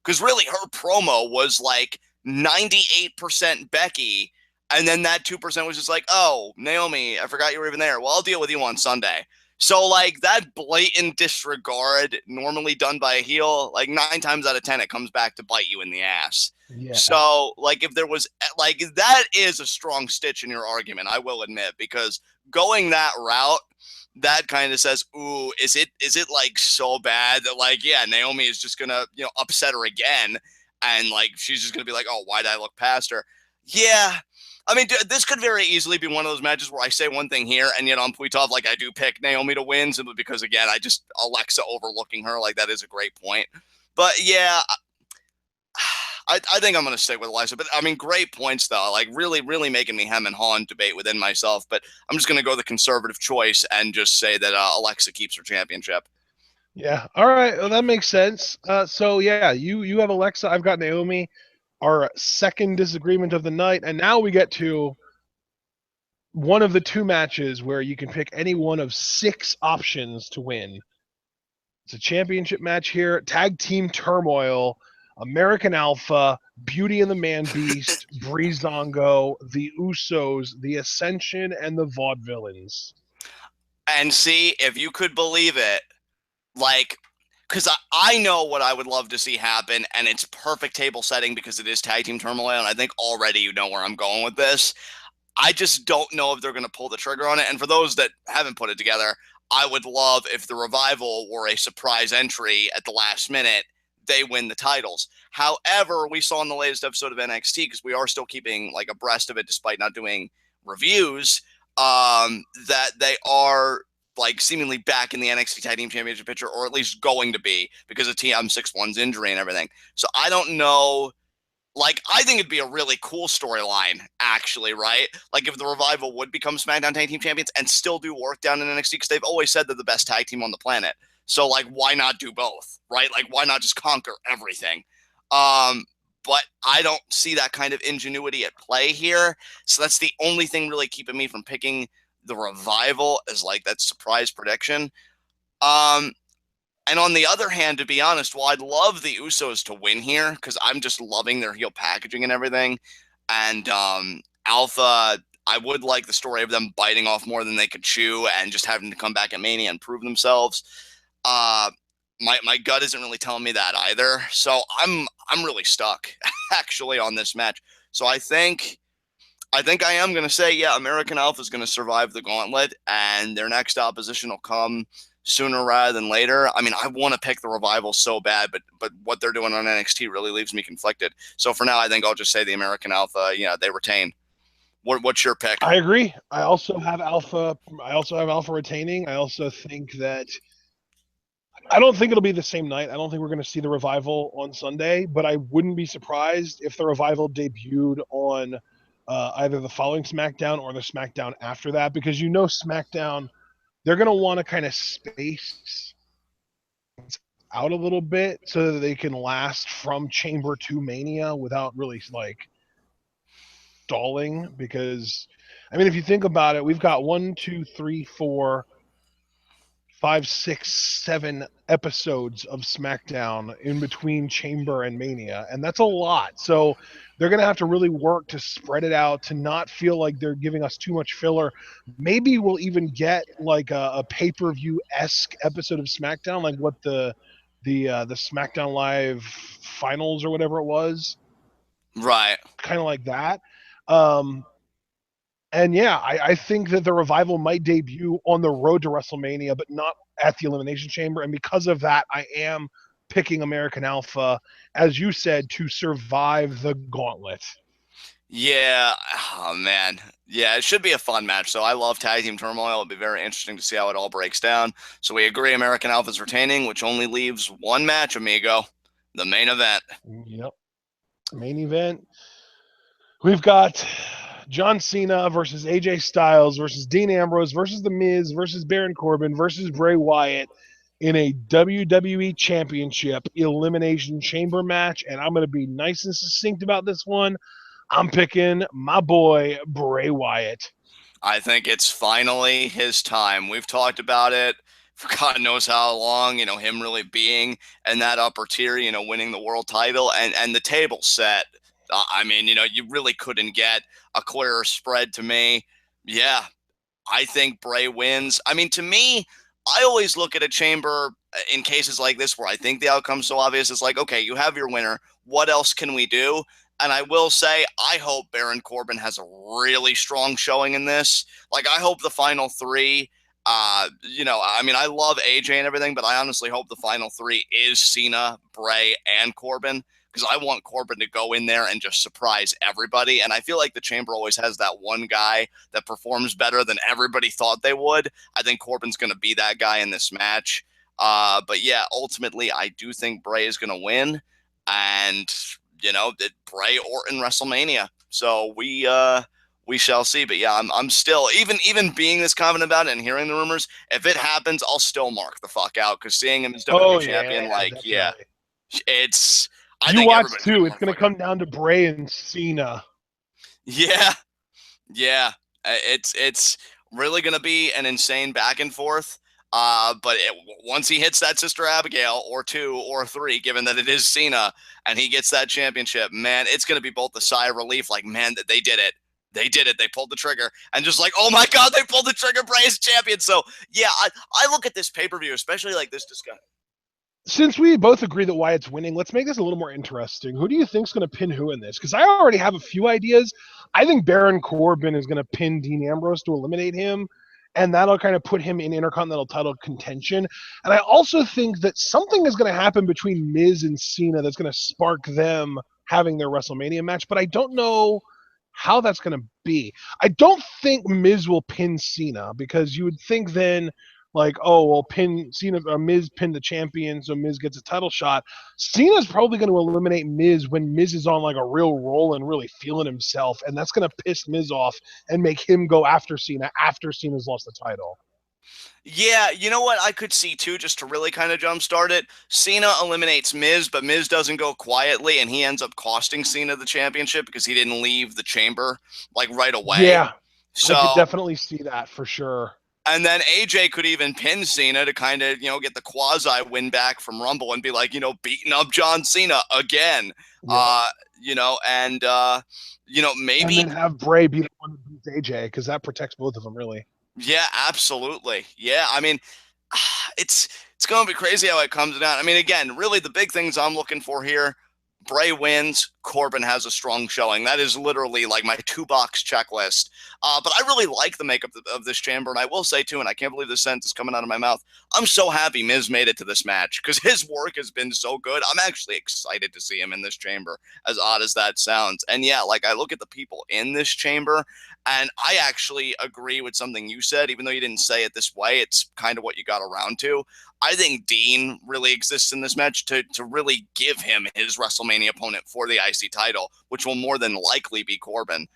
Because really, her promo was like 98% Becky, and then that 2% was just like, oh, Naomi, I forgot you were even there. Well, I'll deal with you on Sunday. So, that blatant disregard normally done by a heel, 9 times out of 10, it comes back to bite you in the ass. Yeah. So, if there was, that is a strong stitch in your argument, I will admit, because going that route, that kind of says, ooh, is it so bad that, yeah, Naomi is just going to, upset her again, and, she's just going to be like, oh, why did I look past her? Yeah. I mean, this could very easily be one of those matches where I say one thing here, and yet on Puitov, I do pick Naomi to win, simply because, again, Alexa overlooking her, that is a great point. But, yeah, I think I'm going to stick with Alexa. But, I mean, great points, though. Really, really making me hem and haw and debate within myself. But I'm just going to go the conservative choice and just say that Alexa keeps her championship. Yeah. All right. Well, that makes sense. So, yeah, you have Alexa. I've got Naomi. Our second disagreement of the night, and now we get to one of the two matches where you can pick any one of 6 options to win. It's a championship match here. Tag team turmoil, American Alpha, Beauty and the Man Beast, Breezango, the Usos, the Ascension, and the Vaudevillains. And see, if you could believe it, because I know what I would love to see happen, and it's perfect table setting because it is tag team turmoil, and I think already you know where I'm going with this. I just don't know if they're going to pull the trigger on it. And for those that haven't put it together, I would love if the Revival were a surprise entry at the last minute, they win the titles. However, we saw in the latest episode of NXT, because we are still keeping abreast of it despite not doing reviews, that they are seemingly back in the NXT Tag Team Championship picture, or at least going to be, because of TM61's injury and everything. So I don't know. I think it'd be a really cool storyline, actually, right? If the Revival would become SmackDown Tag Team Champions and still do work down in NXT, because they've always said they're the best tag team on the planet. So, why not do both, right? Why not just conquer everything? But I don't see that kind of ingenuity at play here. So that's the only thing really keeping me from picking the Revival as that surprise prediction. And on the other hand, to be honest, while I'd love the Usos to win here, because I'm just loving their heel packaging and everything, and Alpha, I would like the story of them biting off more than they could chew and just having to come back at Mania and prove themselves. My gut isn't really telling me that either. So I'm really stuck actually on this match. So I think I am going to say, yeah, American Alpha is going to survive the gauntlet, and their next opposition will come sooner rather than later. I mean, I want to pick the Revival so bad, but what they're doing on NXT really leaves me conflicted. So for now, I think I'll just say the American Alpha, they retain. What's your pick? I agree. I also have Alpha retaining. I also think that I don't think it'll be the same night. I don't think we're going to see the Revival on Sunday, but I wouldn't be surprised if the Revival debuted on either the following SmackDown or the SmackDown after that, because SmackDown, they're going to want to kind of space out a little bit so that they can last from Chamber to Mania without really stalling. Because, I mean, if you think about it, we've got 1, 2, 3, 4, 5, 6, 7 episodes of SmackDown in between Chamber and Mania, and that's a lot. So they're going to have to really work to spread it out, to not feel like they're giving us too much filler. Maybe we'll even get like a pay-per-view-esque episode of SmackDown, like what the SmackDown Live finals or whatever it was. Right. Kind of like that. And yeah, I think that the Revival might debut on the road to WrestleMania, but not at the Elimination Chamber. And because of that, I am picking American Alpha, as you said, to survive the gauntlet. Yeah. Oh, man. Yeah, it should be a fun match. So I love Tag Team Turmoil. It'll be very interesting to see how it all breaks down. So we agree American Alpha's retaining, which only leaves one match, amigo. The main event. Yep. Main event. We've got John Cena versus AJ Styles versus Dean Ambrose versus The Miz versus Baron Corbin versus Bray Wyatt in a WWE Championship Elimination Chamber match. And I'm going to be nice and succinct about this one. I'm picking my boy, Bray Wyatt. I think it's finally his time. We've talked about it for God knows how long, him really being in that upper tier, winning the world title and the table set. I mean, you really couldn't get a clearer spread to me. Yeah, I think Bray wins. I mean, to me, I always look at a chamber in cases like this where I think the outcome's so obvious. It's like, okay, you have your winner. What else can we do? And I will say, I hope Baron Corbin has a really strong showing in this. Like, I hope the final three, I mean, I love AJ and everything, but I honestly hope the final three is Cena, Bray, and Corbin, because I want Corbin to go in there and just surprise everybody. And I feel like the chamber always has that one guy that performs better than everybody thought they would. I think Corbin's going to be that guy in this match. But yeah, ultimately, I do think Bray is going to win. And Bray Orton WrestleMania. So we shall see. But yeah, I'm still even being this confident about it and hearing the rumors. If it happens, I'll still mark the fuck out, because seeing him as WWE champion, it's. I you watch too. It's going to come down to Bray and Cena. Yeah. It's really going to be an insane back and forth. But once he hits that Sister Abigail, or 2 or 3, given that it is Cena, and he gets that championship, man, it's going to be both a sigh of relief, like, man, that they did it. They did it. They pulled the trigger. And just like, oh my God, they pulled the trigger. Bray is champion. So yeah, I look at this pay-per-view, especially like this discussion. Since we both agree that Wyatt's winning, let's make this a little more interesting. Who do you think is going to pin who in this? Because I already have a few ideas. I think Baron Corbin is going to pin Dean Ambrose to eliminate him, and that'll kind of put him in Intercontinental title contention. And I also think that something is going to happen between Miz and Cena that's going to spark them having their WrestleMania match, but I don't know how that's going to be. I don't think Miz will pin Cena, because you would think then, like, oh, well, pin Cena, Miz pinned the champion, so Miz gets a title shot. Cena's probably going to eliminate Miz when Miz is on like a real roll and really feeling himself, and that's going to piss Miz off and make him go after Cena after Cena's lost the title. Yeah, you know what I could see too, just to really kind of jumpstart it? Cena eliminates Miz, but Miz doesn't go quietly, and he ends up costing Cena the championship because he didn't leave the chamber like right away. Yeah, so I could definitely see that for sure. And then AJ could even pin Cena to kind of, get the quasi win back from Rumble and be like, beating up John Cena again. and maybe. And then have Bray be the one who beats AJ, because that protects both of them, really. Yeah, absolutely. Yeah, I mean, it's going to be crazy how it comes down. I mean, again, really the big things I'm looking for here: Bray wins, Corbin has a strong showing. That is literally like my 2-box checklist. But I really like the makeup of this chamber, and I will say too, and I can't believe this sentence is coming out of my mouth, I'm so happy Miz made it to this match because his work has been so good. I'm actually excited to see him in this chamber, as odd as that sounds. And yeah, like I look at the people in this chamber, and I actually agree with something you said, even though you didn't say it this way. It's kind of what you got around to. I think Dean really exists in this match to really give him his WrestleMania opponent for the IC title, which will more than likely be Corbin,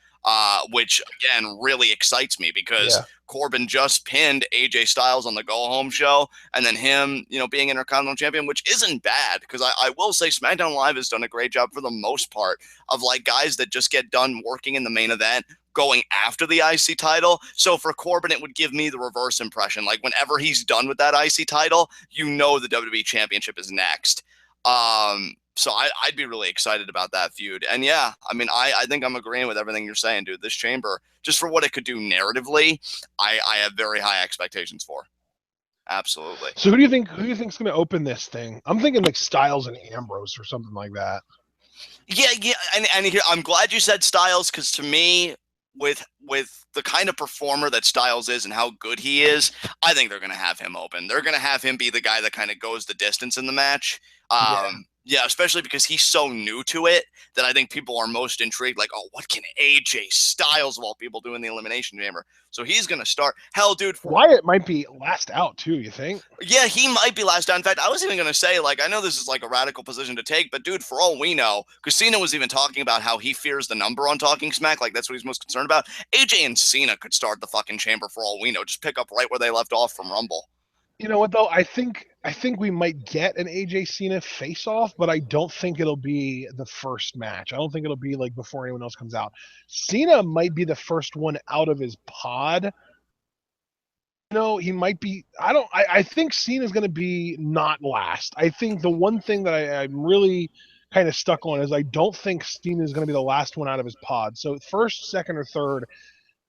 which, again, really excites me because Corbin just pinned AJ Styles on the go-home show, and then him, being Intercontinental Champion, which isn't bad because I will say SmackDown Live has done a great job for the most part of, like, guys that just get done working in the main event going after the IC title. So for Corbin, it would give me the reverse impression. Like whenever he's done with that IC title, the WWE Championship is next. So I'd be really excited about that feud. And yeah, I mean, I think I'm agreeing with everything you're saying, dude. This chamber, just for what it could do narratively, I have very high expectations for. Absolutely. So who do you think's going to open this thing? I'm thinking like Styles and Ambrose or something like that. Yeah, and here, I'm glad you said Styles, because to me, with the kind of performer that Styles is and how good he is, I think they're going to have him open. They're going to have him be the guy that kind of goes the distance in the match. Yeah, especially because he's so new to it that I think people are most intrigued. Like, oh, what can AJ Styles, of all people, do in the Elimination Chamber? So he's going to start. Hell, dude. Wyatt might be last out, too, you think? Yeah, he might be last out. In fact, I was even going to say, like, I know this is like a radical position to take, but dude, for all we know, because Cena was even talking about how he fears the number on Talking Smack. Like, that's what he's most concerned about. AJ and Cena could start the fucking chamber for all we know. Just pick up right where they left off from Rumble. You know what, though? I think we might get an AJ Cena face-off, but I don't think it'll be the first match. I don't think it'll be like before anyone else comes out. Cena might be the first one out of his pod. He might be. I think Cena's going to be not last. I think the one thing that I'm really kind of stuck on is I don't think Cena's going to be the last one out of his pod. So first, second, or third.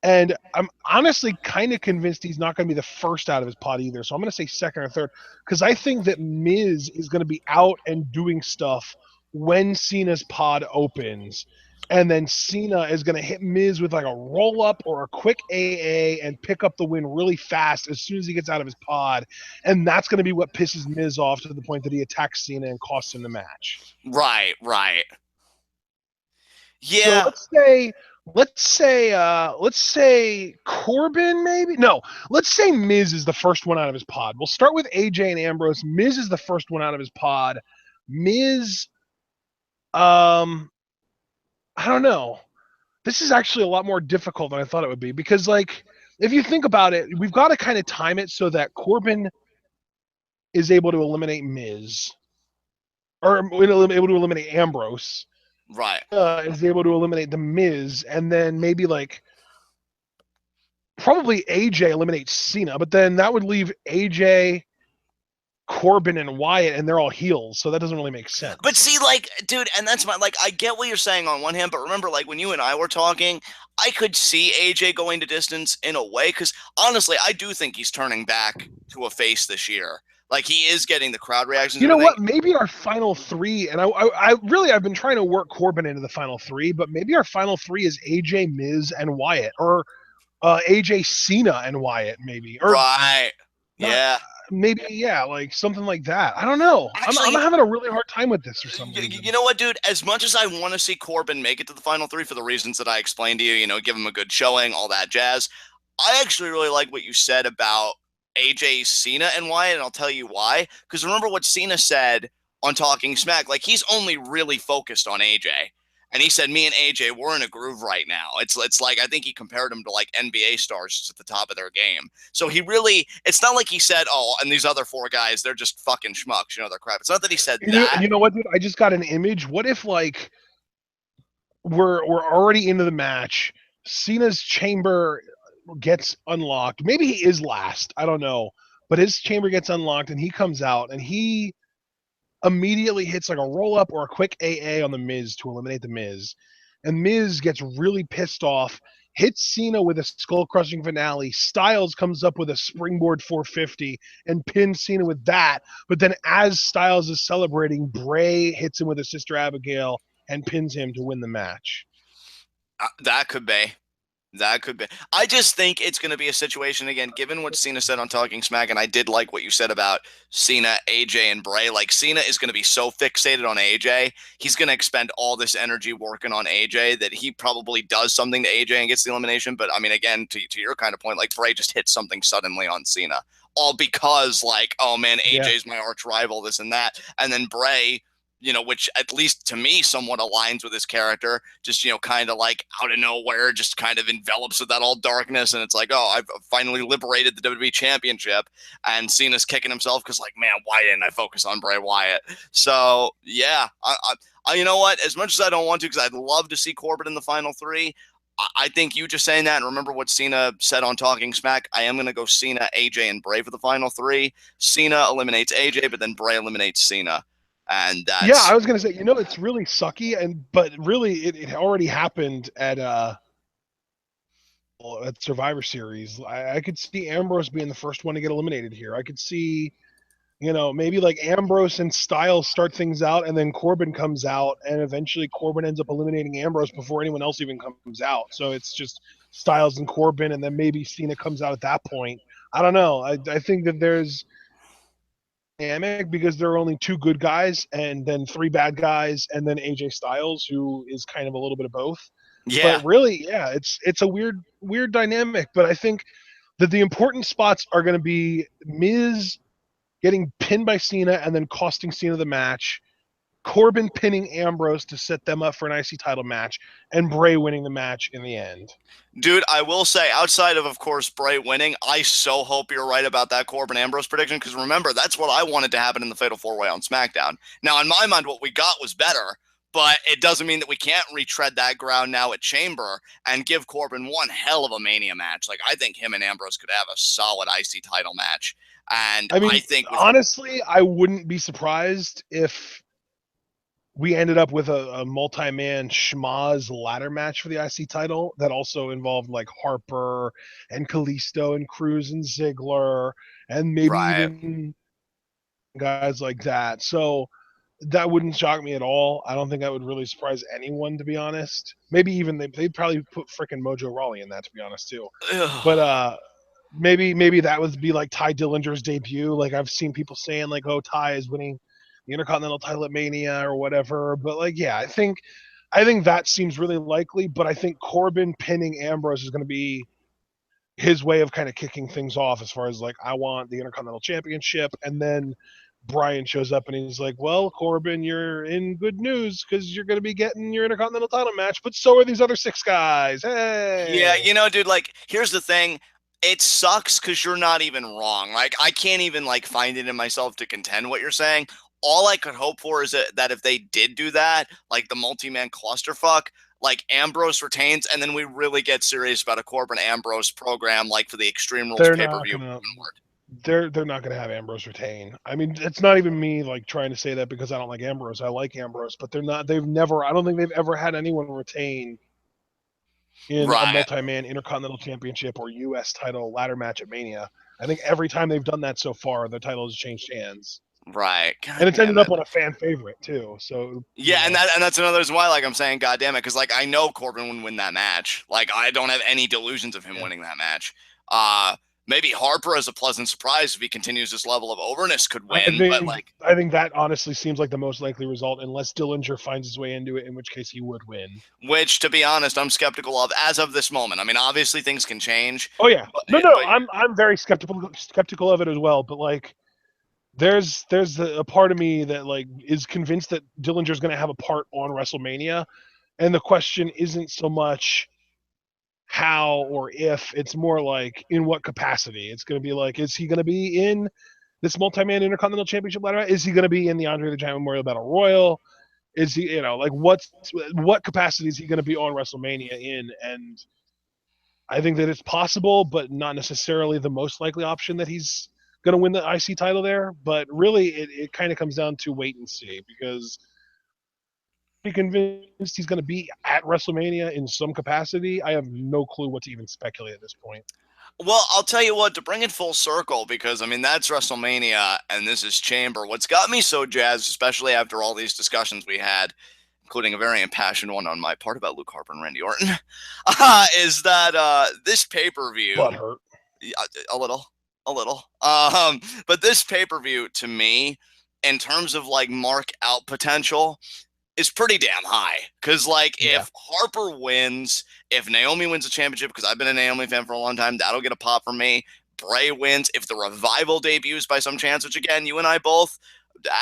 And I'm honestly kind of convinced he's not going to be the first out of his pod either. So I'm going to say second or third, because I think that Miz is going to be out and doing stuff when Cena's pod opens. And then Cena is going to hit Miz with like a roll-up or a quick AA and pick up the win really fast as soon as he gets out of his pod. And that's going to be what pisses Miz off to the point that he attacks Cena and costs him the match. Right. Yeah. So let's say Corbin, maybe? No, let's say Miz is the first one out of his pod. We'll start with AJ and Ambrose. Miz is the first one out of his pod. Miz, I don't know. This is actually a lot more difficult than I thought it would be, because, like, if you think about it, we've got to kind of time it so that Corbin is able to eliminate Miz, or able to eliminate Ambrose. Right. Is able to eliminate the Miz, and then maybe like probably AJ eliminates Cena, but then that would leave AJ, Corbin, and Wyatt, and they're all heels, so that doesn't really make sense. But see, like, dude, and that's I get what you're saying on one hand, but remember, like, when you and I were talking, I could see AJ going to distance in a way, because honestly, I do think he's turning back to a face this year. Like, he is getting the crowd reactions. You know what? Maybe our final three, and I've been trying to work Corbin into the final three, but maybe our final three is AJ, Miz, and Wyatt, or AJ, Cena, and Wyatt, maybe. Or right. Yeah. Maybe, yeah, like something like that. I don't know. Actually, I'm having a really hard time with this for some reason. You know what, dude? As much as I want to see Corbin make it to the final three for the reasons that I explained to you, give him a good showing, all that jazz, I actually really like what you said about AJ, Cena, and Wyatt, and I'll tell you why. Because remember what Cena said on Talking Smack. Like, he's only really focused on AJ. And he said, me and AJ, we're in a groove right now. It's like, I think he compared him to like NBA stars just at the top of their game. So he really, it's not like he said, oh, and these other four guys, they're just fucking schmucks, they're crap. It's not that he said that. You know what, dude? I just got an image. What if, like, we're already into the match, Cena's chamber gets unlocked. Maybe he is last. I don't know. But his chamber gets unlocked and he comes out and he immediately hits like a roll up or a quick AA on the Miz to eliminate the Miz. And Miz gets really pissed off, hits Cena with a skull crushing finale. Styles comes up with a springboard 450 and pins Cena with that. But then as Styles is celebrating, Bray hits him with a Sister Abigail and pins him to win the match. That could be. That could be. I just think it's going to be a situation, again, given what Cena said on Talking Smack, and I did like what you said about Cena, AJ, and Bray. Like, Cena is going to be so fixated on AJ. He's going to expend all this energy working on AJ that he probably does something to AJ and gets the elimination. But, I mean, again, to your kind of point, like, Bray just hits something suddenly on Cena. All because, like, oh, man, AJ's my arch rival, this and that. And then Bray, you know, which at least to me somewhat aligns with his character, just, you know, kind of like out of nowhere, just kind of envelops with that all darkness. And it's like, oh, I've finally liberated the WWE Championship. And Cena's kicking himself because, like, man, why didn't I focus on Bray Wyatt? So, yeah, I you know what? As much as I don't want to, because I'd love to see Corbin in the final three, I think you just saying that, and remember what Cena said on Talking Smack, I am going to go Cena, AJ, and Bray for the final three. Cena eliminates AJ, but then Bray eliminates Cena. And that's... Yeah, I was gonna say, you know, it's really sucky, but really it already happened at Survivor Series. I could see Ambrose being the first one to get eliminated here. I could see, you know, maybe like Ambrose and Styles start things out, and then Corbin comes out, and eventually Corbin ends up eliminating Ambrose before anyone else even comes out. So it's just Styles and Corbin, and then maybe Cena comes out at that point. I don't know. I think that there's dynamic because there are only two good guys and then three bad guys and then AJ Styles, who is kind of a little bit of both. Yeah. But really, yeah, it's a weird dynamic. But I think that the important spots are going to be Miz getting pinned by Cena and then costing Cena the match, Corbin pinning Ambrose to set them up for an IC title match, and Bray winning the match in the end. Dude, I will say, outside of course, Bray winning, I so hope you're right about that Corbin Ambrose prediction, because remember, that's what I wanted to happen in the Fatal 4-Way on SmackDown. Now, in my mind, what we got was better, but it doesn't mean that we can't retread that ground now at Chamber and give Corbin one hell of a Mania match. Like, I think him and Ambrose could have a solid IC title match. And I mean, I think honestly, I wouldn't be surprised if we ended up with a multi-man schmaz ladder match for the IC title that also involved like Harper and Kalisto and Cruz and Ziggler and maybe even guys like that. So that wouldn't shock me at all. I don't think that would really surprise anyone, to be honest. Maybe even they'd probably put frickin' Mojo Rawley in that, to be honest, too. But maybe that would be like Ty Dillinger's debut. Like I've seen people saying like, oh, Ty is winning the Intercontinental title at Mania or whatever. But like, yeah, I think that seems really likely. But I think Corbin pinning Ambrose is going to be his way of kind of kicking things off as far as like, I want the Intercontinental Championship. And then Brian shows up and he's like, well, Corbin, you're in good news because you're going to be getting your Intercontinental title match, but so are these other 6 guys. Hey. Yeah, you know, dude, like, here's the thing. It sucks because you're not even wrong. Like, I can't even, like, find it in myself to contend what you're saying. All I could hope for is that if they did do that, like the multi-man clusterfuck, like Ambrose retains, and then we really get serious about a Corbin Ambrose program, like for the Extreme Rules pay-per-view. They're not going to have Ambrose retain. I mean, it's not even me like trying to say that because I don't like Ambrose. I like Ambrose, but they're not. They've never. I don't think they've ever had anyone retain in a multi-man Intercontinental Championship or U.S. title ladder match at Mania. I think every time they've done that so far, the title has changed hands. Right. God and it's ended up on a fan favorite too. So yeah, and that's another reason why, like I'm saying, God damn it, because like I know Corbin would win that match. Like I don't have any delusions of him winning that match. Maybe Harper as a pleasant surprise if he continues this level of overness could win. But like I think that honestly seems like the most likely result, unless Dillinger finds his way into it, in which case he would win. Which, to be honest, I'm skeptical of as of this moment. I mean, obviously things can change. Oh yeah, I'm very skeptical of it as well. But like, there's a part of me that like is convinced that Dillinger's going to have a part on WrestleMania, and the question isn't so much how or if, it's more like in what capacity. It's going to be like, is he going to be in this multi-man Intercontinental Championship ladder? Is he going to be in the Andre the Giant Memorial Battle Royal? Is he, like what capacity is he going to be on WrestleMania in? And I think that it's possible, but not necessarily the most likely option that he's going to win the IC title there, but really it kind of comes down to wait and see, because I'm convinced he's going to be at WrestleMania in some capacity. I have no clue what to even speculate at this point. Well, I'll tell you what, to bring it full circle, because, I mean, that's WrestleMania and this is Chamber. What's got me so jazzed, especially after all these discussions we had, including a very impassioned one on my part about Luke Harper and Randy Orton, is that this pay-per-view... Butthurt. A little. But this pay-per-view, to me, in terms of, like, mark-out potential, is pretty damn high. Because, like, if Harper wins, if Naomi wins the championship, because I've been a Naomi fan for a long time, that'll get a pop from me. Bray wins. If the Revival debuts by some chance, which, again, you and I both,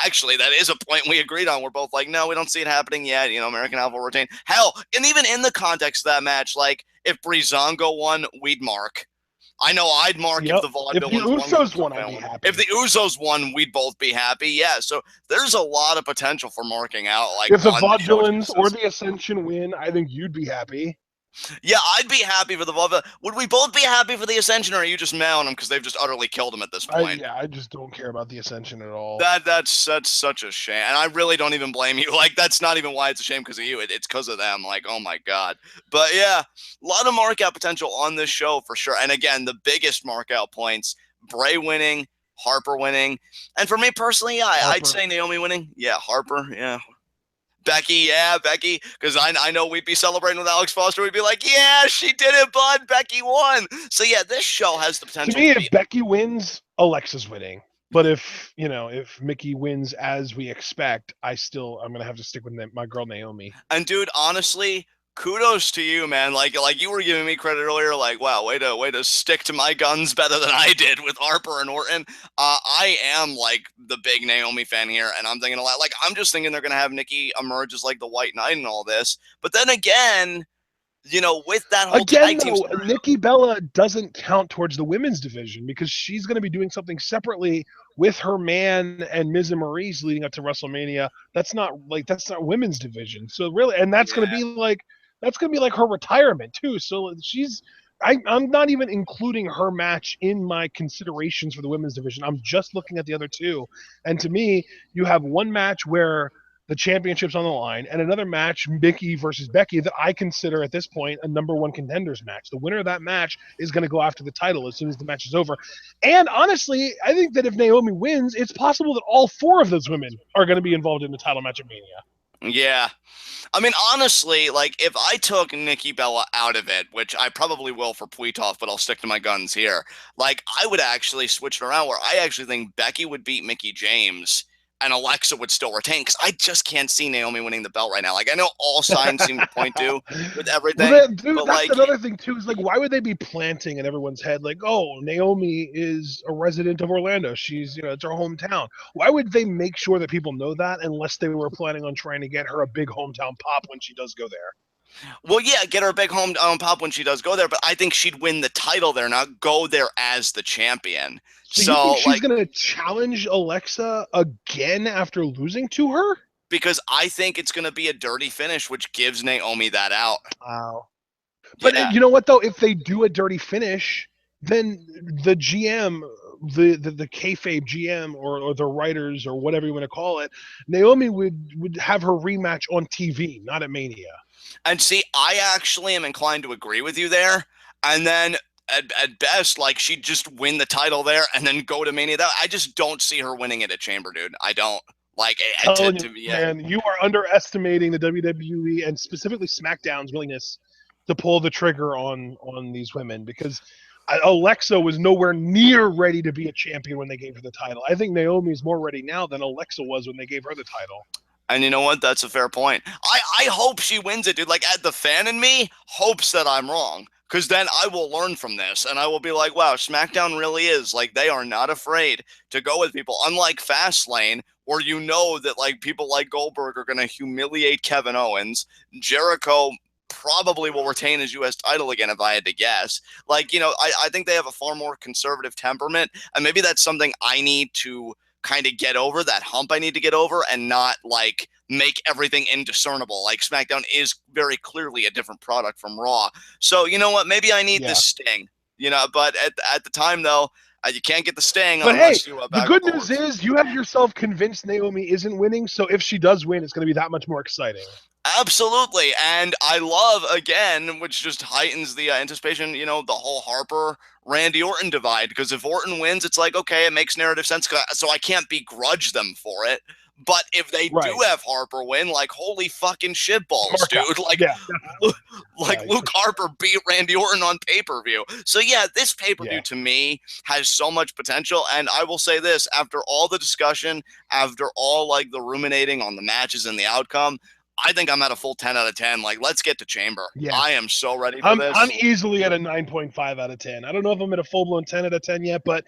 actually, that is a point we agreed on. We're both like, no, we don't see it happening yet. You know, American Alpha will retain. Hell, and even in the context of that match, like, if Breezango won, we'd mark. I know I'd mark if the Usos won, I'd be happy. If the Usos won, we'd both be happy. Yeah, so there's a lot of potential for marking out. Like, if the Vaudevillains or the Ascension win, I think you'd be happy. Yeah, I'd be happy for the Vaudevillains. Would we both be happy for the Ascension, or are you just mad on them because they've just utterly killed him at this point? I just don't care about the Ascension at all. That's such a shame, and I really don't even blame you. Like, that's not even why it's a shame because of you. It's because of them. Like, oh my god. But yeah, a lot of markout potential on this show for sure. And again, the biggest markout points: Bray winning, Harper winning, and for me personally, I'd say Naomi winning. Yeah, Harper. Yeah. Becky, because I know we'd be celebrating with Alex Foster. We'd be like, yeah, she did it, bud. Becky won. So, yeah, this show has the potential to me, if Becky wins, Alexa's winning. But if Mickie wins as we expect, I'm going to have to stick with my girl Naomi. And, dude, honestly, kudos to you, man. Like you were giving me credit earlier. Like, wow, way to stick to my guns better than I did with Harper and Orton. I am like the big Naomi fan here, and I'm thinking a lot. Like, I'm just thinking they're gonna have Nikki emerge as like the White Knight and all this. But then again, with that whole tag team story, Nikki Bella doesn't count towards the women's division because she's going to be doing something separately with her man and Miz and Maurice leading up to WrestleMania. That's not women's division. So really, and that's going to be like. That's going to be like her retirement, too. So I'm not even including her match in my considerations for the women's division. I'm just looking at the other two. And to me, you have one match where the championship's on the line and another match, Mickie versus Becky, that I consider at this point a number one contenders match. The winner of that match is going to go after the title as soon as the match is over. And honestly, I think that if Naomi wins, it's possible that all four of those women are going to be involved in the title match at Mania. Yeah. I mean, honestly, like, if I took Nikki Bella out of it, which I probably will for Puitoff, but I'll stick to my guns here, like, I would actually switch it around where I actually think Becky would beat Mickie James and Alexa would still retain, because I just can't see Naomi winning the belt right now. Like, I know all signs seem to point to with everything. Well, dude, but that's another thing, too, is, like, why would they be planting in everyone's head, like, oh, Naomi is a resident of Orlando. She's, it's her hometown. Why would they make sure that people know that unless they were planning on trying to get her a big hometown pop when she does go there? Well, yeah, get her a big hometown pop when she does go there, but I think she'd win the title there, not go there as the champion. So you think she's going to challenge Alexa again after losing to her? Because I think it's going to be a dirty finish, which gives Naomi that out. Wow. But you know what, though? If they do a dirty finish, then the GM, the kayfabe GM or the writers or whatever you want to call it, Naomi would have her rematch on TV, not at Mania. And see, I actually am inclined to agree with you there. And then at best, like, she'd just win the title there and then go to Mania. I just don't see her winning it at Chamber, dude. I don't. Like, man, you are underestimating the WWE and specifically SmackDown's willingness to pull the trigger on these women, because Alexa was nowhere near ready to be a champion when they gave her the title. I think Naomi's more ready now than Alexa was when they gave her the title. And you know what? That's a fair point. I hope she wins it, dude. Like, the fan in me hopes that I'm wrong, because then I will learn from this, and I will be like, wow, SmackDown really is, like, they are not afraid to go with people. Unlike Fastlane, where you know that, like, people like Goldberg are going to humiliate Kevin Owens. Jericho probably will retain his U.S. title again, if I had to guess. Like, I think they have a far more conservative temperament, and maybe that's something I need to kind of get over, that hump I need to get over, and not, like, make everything indiscernible. Like, SmackDown is very clearly a different product from Raw. So, you know what? Maybe I need this sting, but at the time, though, You can't get the Sting But unless hey, you the good news is you have yourself convinced Naomi isn't winning, so if she does win, it's going to be that much more exciting. Absolutely, and I love, again, which just heightens the anticipation, the whole Harper Randy Orton divide, because if Orton wins, it's like, okay, it makes narrative sense, so I can't begrudge them for it. But if they do have Harper win, like, holy fucking shitballs, dude. Like, Luke Harper beat Randy Orton on pay-per-view. So, yeah, this pay-per-view to me has so much potential. And I will say this, after all the discussion, after all, like, the ruminating on the matches and the outcome, I think I'm at a full 10 out of 10. Like, let's get to Chamber. Yeah. I am so ready for this. I'm easily at a 9.5 out of 10. I don't know if I'm at a full-blown 10 out of 10 yet, but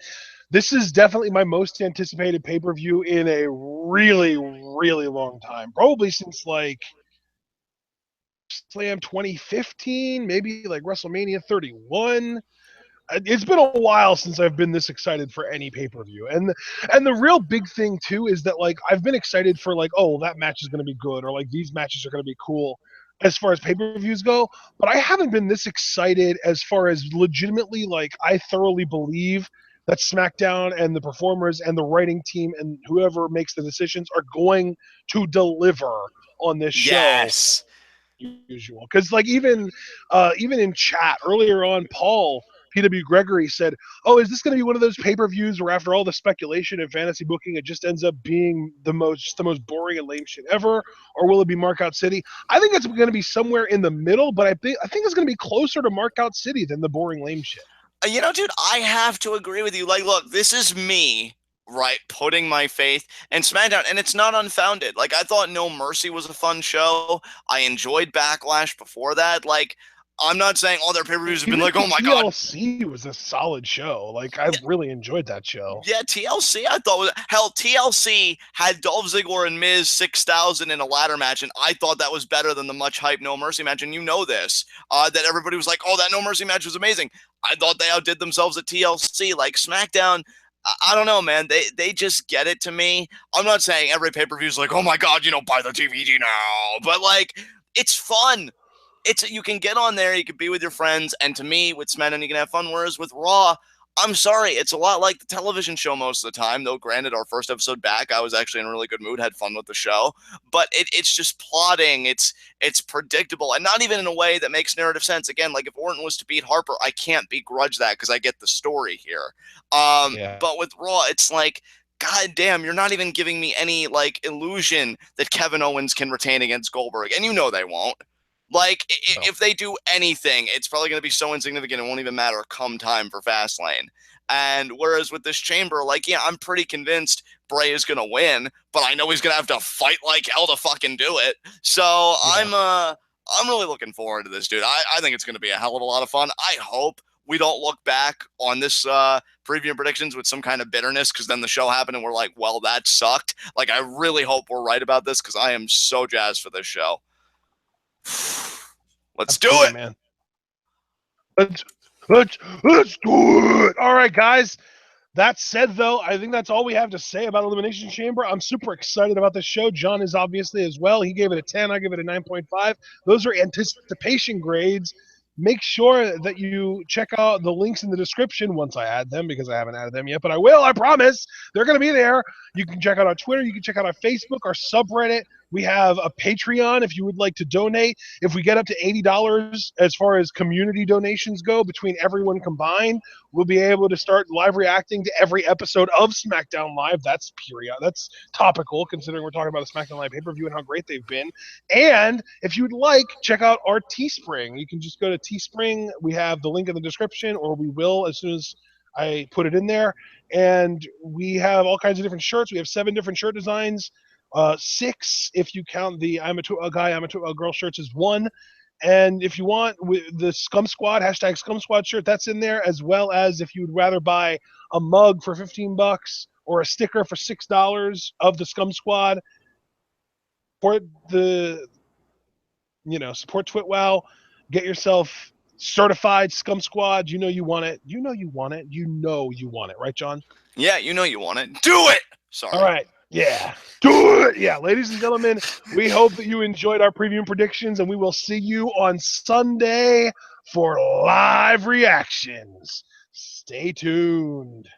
this is definitely my most anticipated pay-per-view in a really, really long time. Probably since, like, Slam 2015, maybe, like, WrestleMania 31. It's been a while since I've been this excited for any pay-per-view. And the real big thing, too, is that, like, I've been excited for, like, oh, that match is going to be good, or, like, these matches are going to be cool as far as pay-per-views go, but I haven't been this excited as far as legitimately, like, I thoroughly believe that SmackDown and the performers and the writing team and whoever makes the decisions are going to deliver on this show. Yes. Usual. Because, like, even in chat earlier on, PW Gregory said, oh, is this going to be one of those pay-per-views where after all the speculation and fantasy booking, it just ends up being the most boring and lame shit ever? Or will it be Markout City? I think it's going to be somewhere in the middle, but I think it's going to be closer to Markout City than the boring lame shit. Dude, I have to agree with you. Like, look, this is me, right, putting my faith in SmackDown, and it's not unfounded. Like, I thought No Mercy was a fun show. I enjoyed Backlash before that. Like, I'm not saying all their pay-per-views have been like, oh my god. TLC was a solid show. Like, I really enjoyed that show. Yeah, TLC, I thought TLC had Dolph Ziggler and Miz 6,000 in a ladder match, and I thought that was better than the much hyped No Mercy match, and you know this, that everybody was like, oh, that No Mercy match was amazing. I thought they outdid themselves at TLC. Like, SmackDown, I don't know, man. They just get it to me. I'm not saying every pay-per-view is like, oh my god, buy the DVD now, but, like, it's fun. You can get on there, you can be with your friends, and to me, with SmackDown, you can have fun, whereas with Raw, I'm sorry, it's a lot like the television show most of the time, though granted, our first episode back, I was actually in a really good mood, had fun with the show, but it's just plotting, it's predictable, and not even in a way that makes narrative sense. Again, like, if Orton was to beat Harper, I can't begrudge that, because I get the story here. But with Raw, it's like, god damn, you're not even giving me any, like, illusion that Kevin Owens can retain against Goldberg, and you know they won't. Like, if they do anything, it's probably going to be so insignificant it won't even matter come time for Fastlane. And whereas with this Chamber, like, yeah, I'm pretty convinced Bray is going to win, but I know he's going to have to fight like hell to fucking do it. So I'm really looking forward to this, dude. I think it's going to be a hell of a lot of fun. I hope we don't look back on this preview and predictions with some kind of bitterness, because then the show happened and we're like, well, that sucked. Like, I really hope we're right about this, because I am so jazzed for this show. Let's do it, man. Let's do it. All right, guys. That said, though, I think that's all we have to say about Elimination Chamber. I'm super excited about this show. John is obviously as well. He gave it a 10. I give it a 9.5. Those are anticipation grades. Make sure that you check out the links in the description once I add them, because I haven't added them yet, but I will, I promise. They're going to be there. You can check out our Twitter. You can check out our Facebook, our subreddit. We have a Patreon if you would like to donate. If we get up to $80 as far as community donations go between everyone combined, we'll be able to start live reacting to every episode of SmackDown Live. That's topical, considering we're talking about the SmackDown Live pay-per-view and how great they've been. And if you'd like, check out our Teespring. You can just go to Teespring. We have the link in the description, or we will as soon as I put it in there. And we have all kinds of different shirts. We have 7 different shirt designs. 6 if you count the I'm a guy, I'm a girl shirts is 1. And if you want the Scum Squad, hashtag Scum Squad shirt, that's in there, as well as if you'd rather buy a mug for $15 or a sticker for $6 of the Scum Squad, support Twitwow, get yourself certified Scum Squad. You know you want it. You know you want it, right, John? Yeah, you know you want it. Do it! Sorry. All right. Yeah. Do it. Yeah, ladies and gentlemen, we hope that you enjoyed our preview and predictions, and we will see you on Sunday for live reactions. Stay tuned.